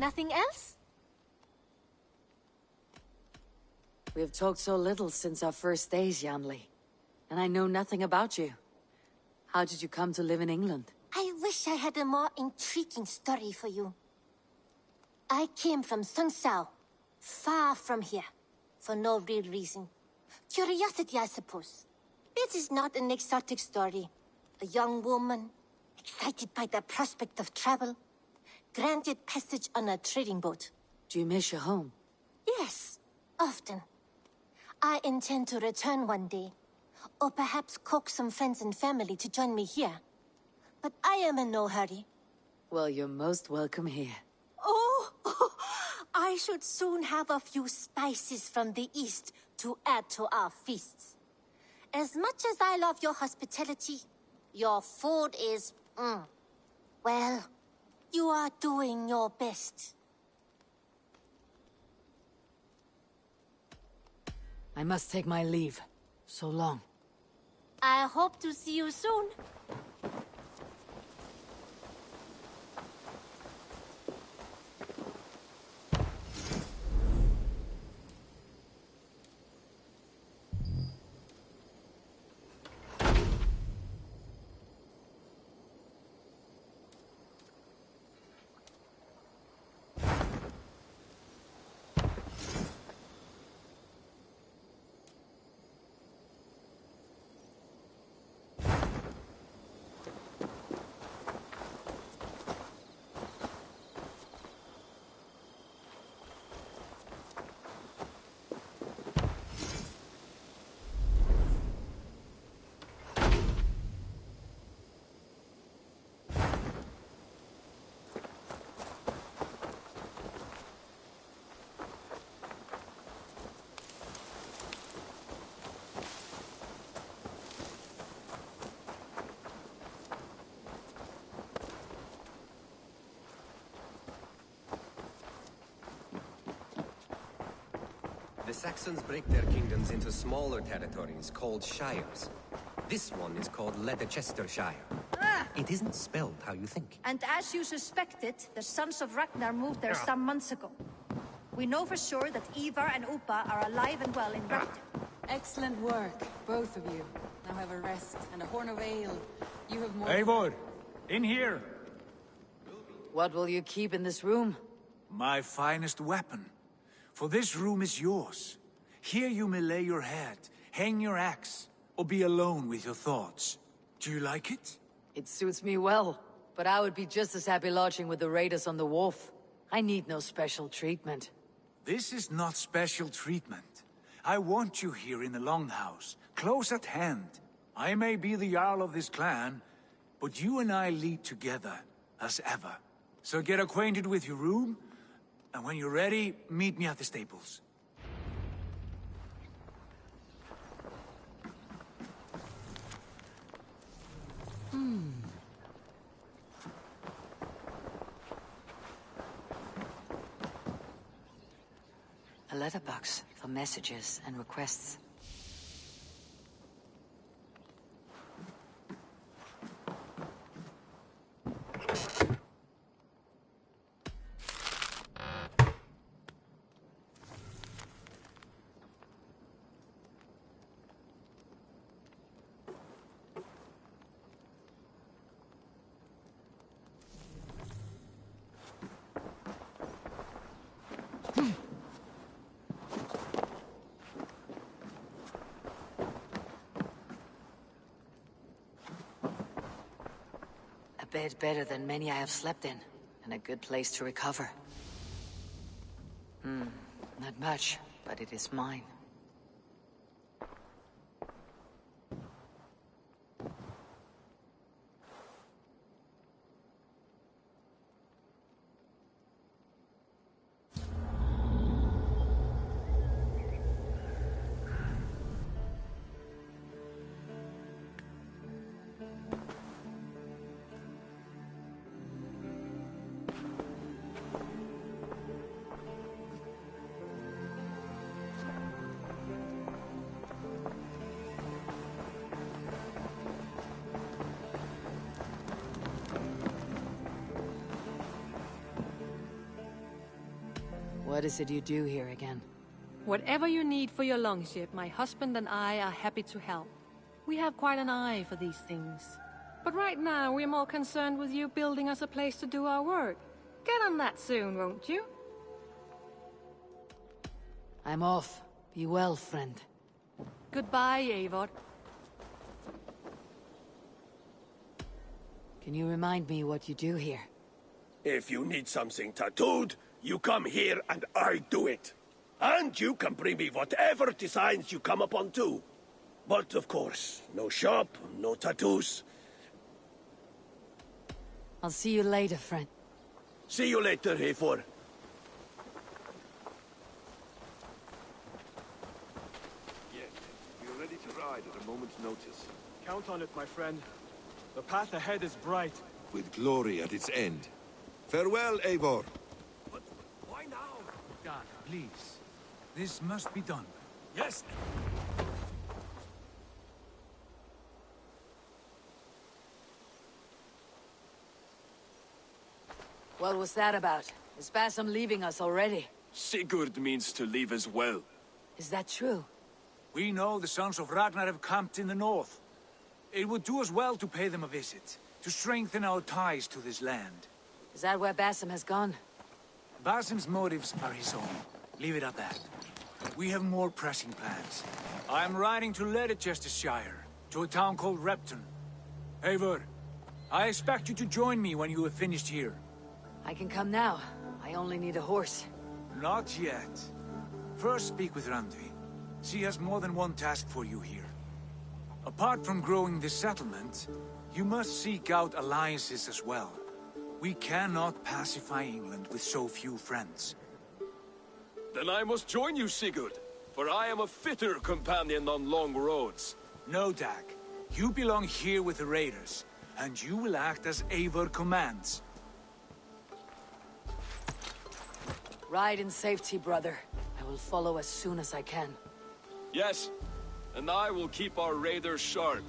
Nothing else? We have talked so little since our first days, Janli. And I know nothing about you. How did you come to live in England? I wish I had a more intriguing story for you. I came from Sungsao, far from here, for no real reason. Curiosity, I suppose. It is not an exotic story. A young woman, excited by the prospect of travel, granted passage on a trading boat. Do you miss your home? Yes, often. I intend to return one day, or perhaps coax some friends and family to join me here. But I am in no hurry. Well, you're most welcome here. Oh, I should soon have a few spices from the east to add to our feasts. As much as I love your hospitality, your food is, well, you are doing your best. I must take my leave. So long. I hope to see you soon. The Saxons break their kingdoms into smaller territories called shires. This one is called Leicestershire. It isn't spelled how you think. And as you suspected, the Sons of Ragnar moved there some months ago. We know for sure that Ivar and Upa are alive and well in Ragnar. Excellent work, both of you. Now have a rest and a horn of ale. You have more... Eivor, in here! What will you keep in this room? My finest weapon. For this room is yours. Here you may lay your head, hang your axe, or be alone with your thoughts. Do you like it? It suits me well, but I would be just as happy lodging with the raiders on the wharf. I need no special treatment. This is not special treatment. I want you here in the Longhouse, close at hand. I may be the Jarl of this clan, but you and I lead together, as ever. So get acquainted with your room, and when you're ready, meet me at the stables. A letterbox for messages and requests. A bed better than many I have slept in, and a good place to recover. Not much, but it is mine. What is it you do here again? Whatever you need for your longship, my husband and I are happy to help. We have quite an eye for these things. But right now, we're more concerned with you building us a place to do our work. Get on that soon, won't you? I'm off. Be well, friend. Goodbye, Eivor. Can you remind me what you do here? If you need something tattooed, you come here and I do it. And you can bring me whatever designs you come upon too. But of course, no shop, no tattoos. I'll see you later, friend. See you later, Eivor. Yes, we're ready to ride at a moment's notice. Count on it, my friend. The path ahead is bright. With glory at its end. Farewell, Eivor. But why now? Dad, please. This must be done. Yes. What was that about? Is Basim leaving us already? Sigurd means to leave as well. Is that true? We know the Sons of Ragnar have camped in the north. It would do us well to pay them a visit, to strengthen our ties to this land. Is that where Basim has gone? Basim's motives are his own. Leave it at that. We have more pressing plans. I am riding to Leicestershire, to a town called Repton. Eivor, I expect you to join me when you have finished here. I can come now. I only need a horse. Not yet. First speak with Randvi. She has more than one task for you here. Apart from growing this settlement, you must seek out alliances as well. We cannot pacify England with so few friends. Then I must join you, Sigurd, for I am a fitter companion on long roads. No, Dag. You belong here with the raiders, and you will act as Eivor commands. Ride in safety, brother. I will follow as soon as I can. Yes, and I will keep our raiders sharp.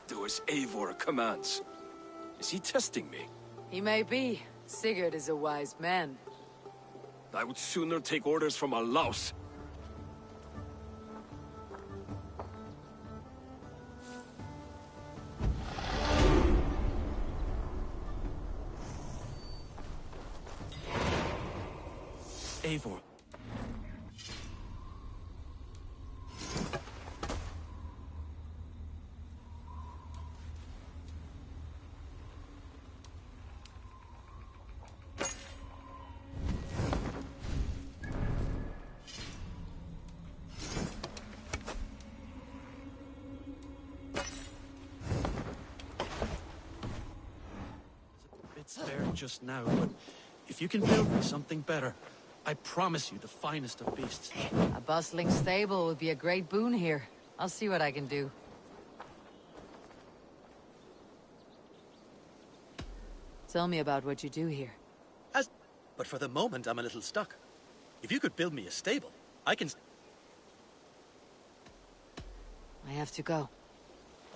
Do as Eivor commands. Is he testing me? He may be. Sigurd is a wise man. I would sooner take orders from a louse. Eivor. It's there just now, but if you can build me something better, I promise you the finest of beasts. A bustling stable would be a great boon here. I'll see what I can do. Tell me about what you do here. But for the moment, I'm a little stuck. If you could build me a stable, I can... I have to go.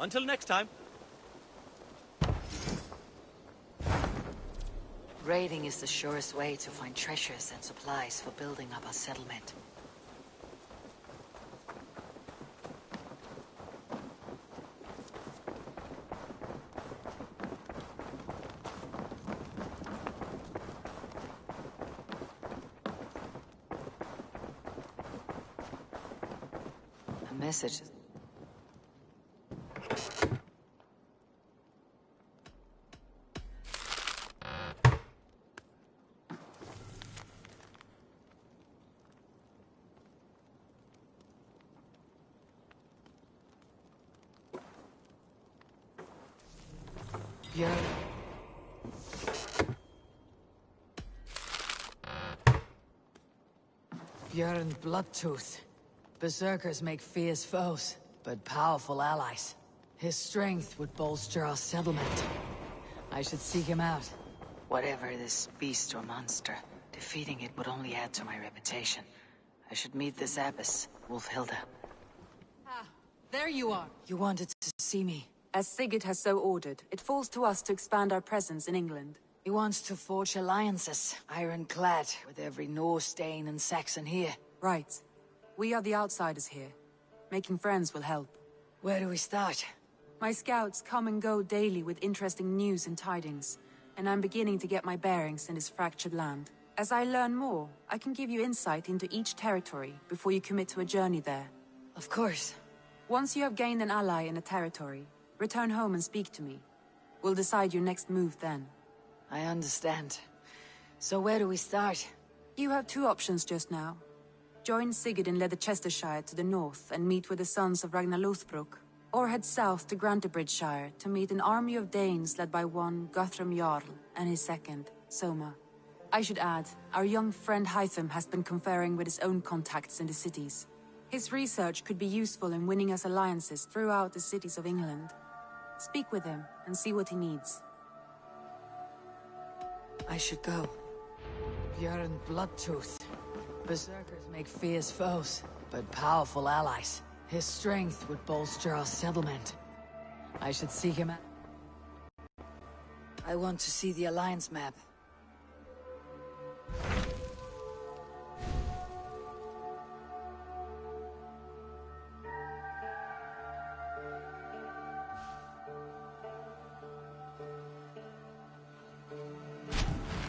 Until next time. Raiding is the surest way to find treasures and supplies for building up a settlement. A message. Björn Bloodtooth. Berserkers make fierce foes, but powerful allies. His strength would bolster our settlement. I should seek him out. Whatever this beast or monster, defeating it would only add to my reputation. I should meet this abbess, Wolfhilda. Ah, there you are. You wanted to see me? As Sigurd has so ordered, it falls to us to expand our presence in England. He wants to forge alliances, ironclad, with every Norse, Dane, and Saxon here. Right. We are the outsiders here. Making friends will help. Where do we start? My scouts come and go daily with interesting news and tidings, and I'm beginning to get my bearings in this fractured land. As I learn more, I can give you insight into each territory before you commit to a journey there. Of course. Once you have gained an ally in a territory, return home and speak to me. We'll decide your next move then. I understand. So where do we start? You have two options just now. Join Sigurd in Leicestershire to the north and meet with the sons of Ragnar Lothbrok, or head south to Grantebridgeshire to meet an army of Danes led by one Guthrum Jarl and his second, Soma. I should add, our young friend Hytham has been conferring with his own contacts in the cities. His research could be useful in winning us alliances throughout the cities of England. Speak with him and see what he needs. I should go. Björn Bloodtooth. Berserkers make fierce foes, but powerful allies. His strength would bolster our settlement. I should seek him out. I want to see the Alliance map.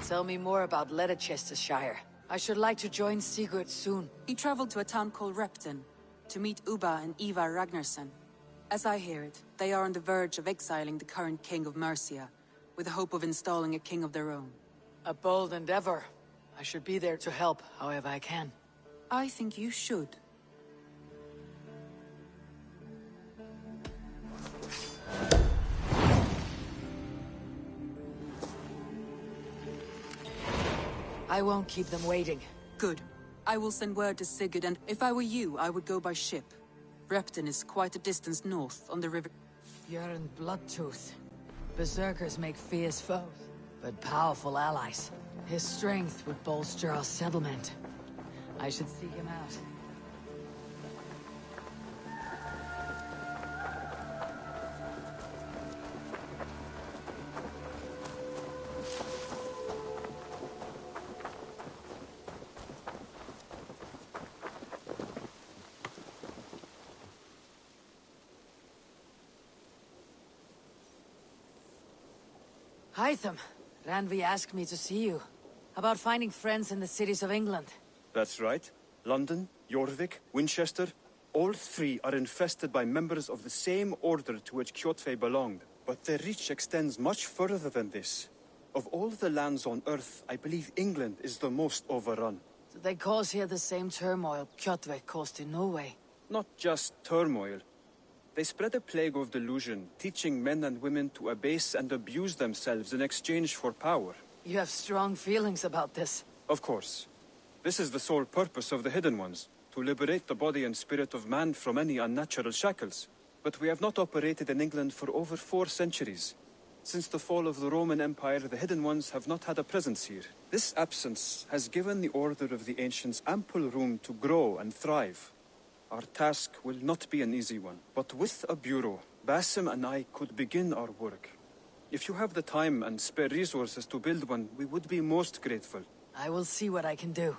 Tell me more about Leicestershire. I should like to join Sigurd soon. He traveled to a town called Repton to meet Ubba and Ivar Ragnarsson. As I hear it, they are on the verge of exiling the current king of Mercia, with the hope of installing a king of their own. A bold endeavor. I should be there to help however I can. I think you should. I won't keep them waiting. Good. I will send word to Sigurd, and if I were you, I would go by ship. Repton is quite a distance north on the river. Björn Bloodtooth. Berserkers make fierce foes, but powerful allies. His strength would bolster our settlement. I should seek him out. Hytham, Ranvi asked me to see you. About finding friends in the cities of England. That's right. London, Jorvik, Winchester, all three are infested by members of the same order to which Kjotve belonged. But their reach extends much further than this. Of all the lands on Earth, I believe England is the most overrun. Do they cause here the same turmoil Kjotve caused in Norway? Not just turmoil. They spread a plague of delusion, teaching men and women to abase and abuse themselves in exchange for power. You have strong feelings about this. Of course. This is the sole purpose of the Hidden Ones, to liberate the body and spirit of man from any unnatural shackles. But we have not operated in England for over 4 centuries. Since the fall of the Roman Empire, the Hidden Ones have not had a presence here. This absence has given the Order of the Ancients ample room to grow and thrive. Our task will not be an easy one, but with a bureau, Basim and I could begin our work. If you have the time and spare resources to build one, we would be most grateful. I will see what I can do.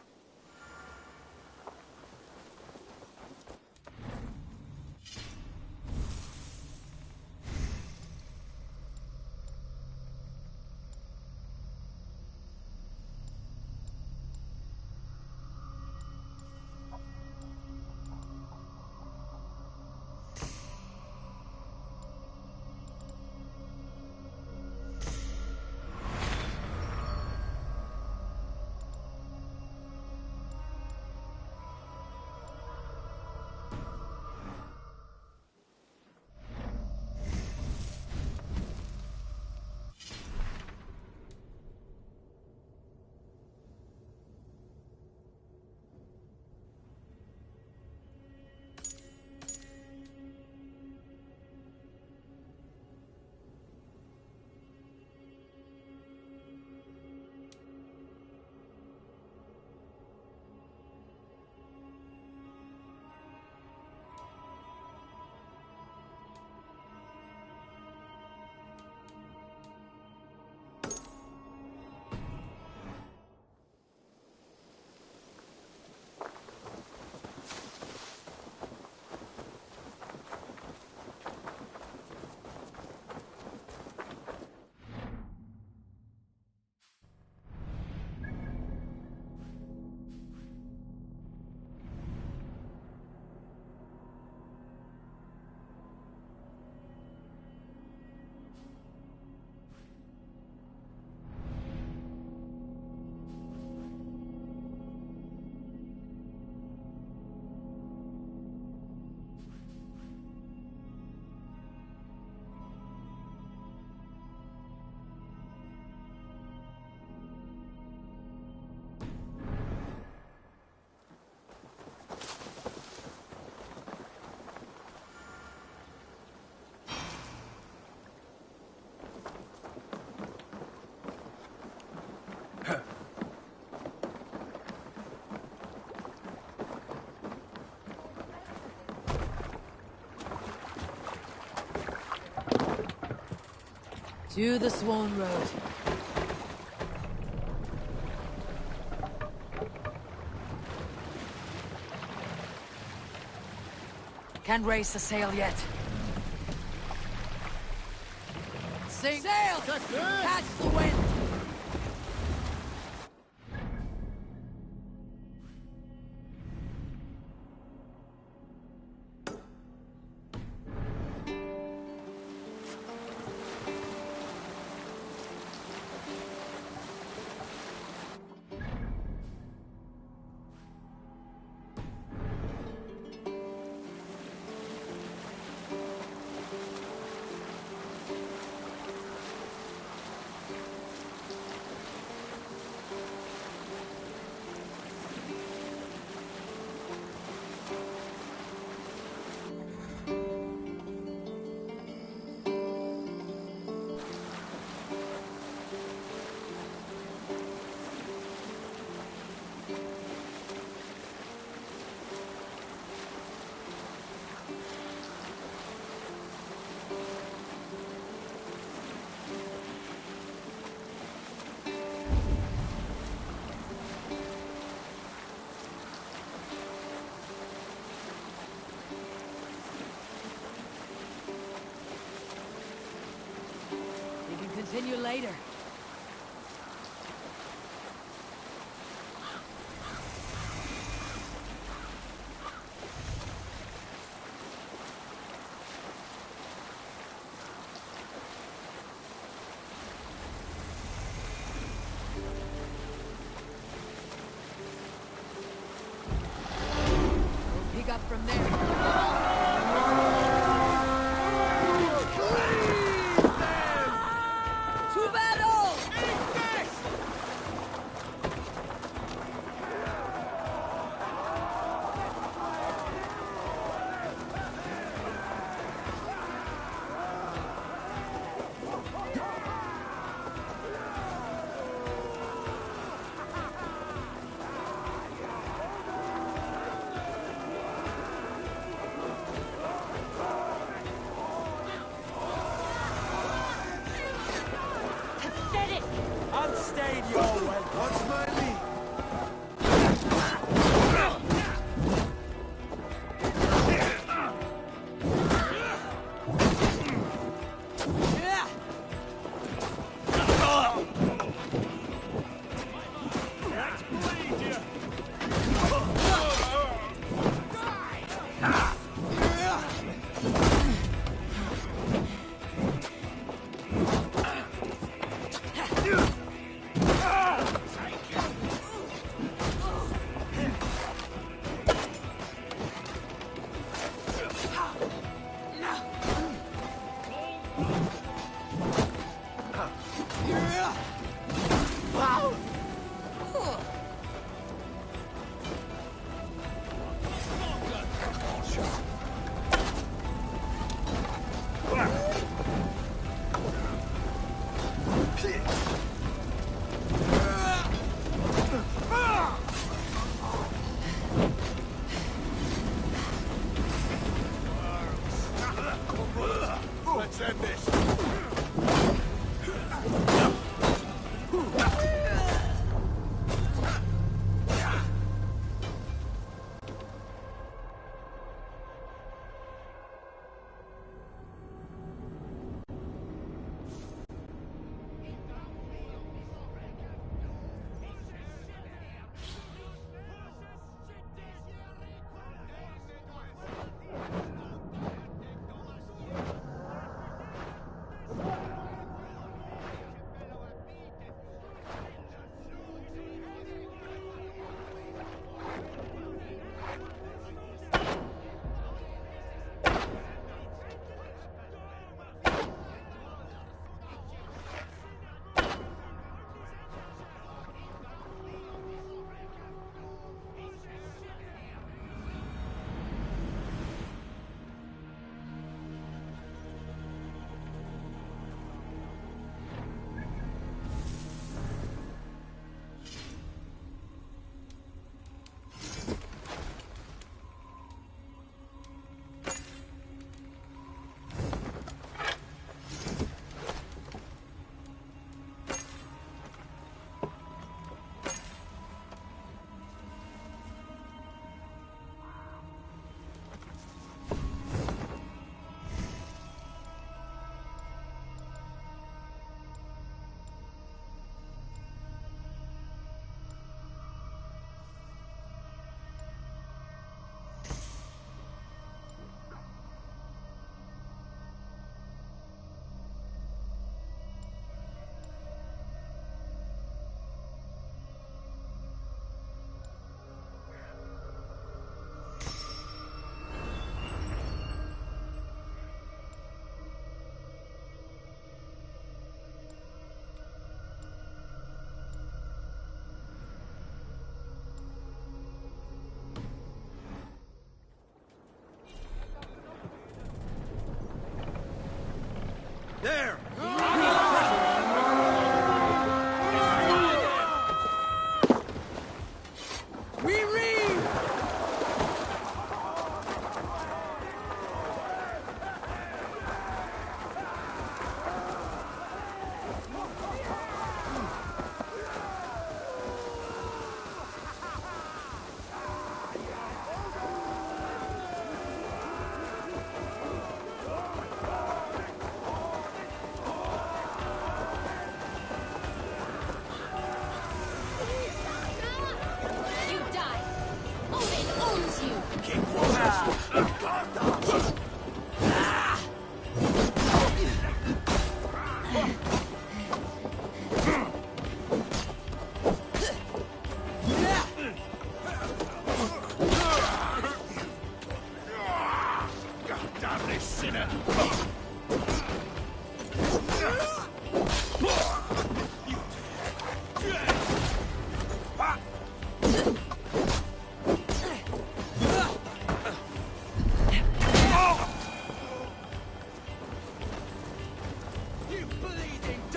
To the Swan Road. Can't raise the sail yet. Sing! Sail! Catch the wind! Continue later. We'll pick up from there. Unstayed your way. What's my lead? Let's end this.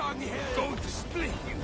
dunghill! Going to split you!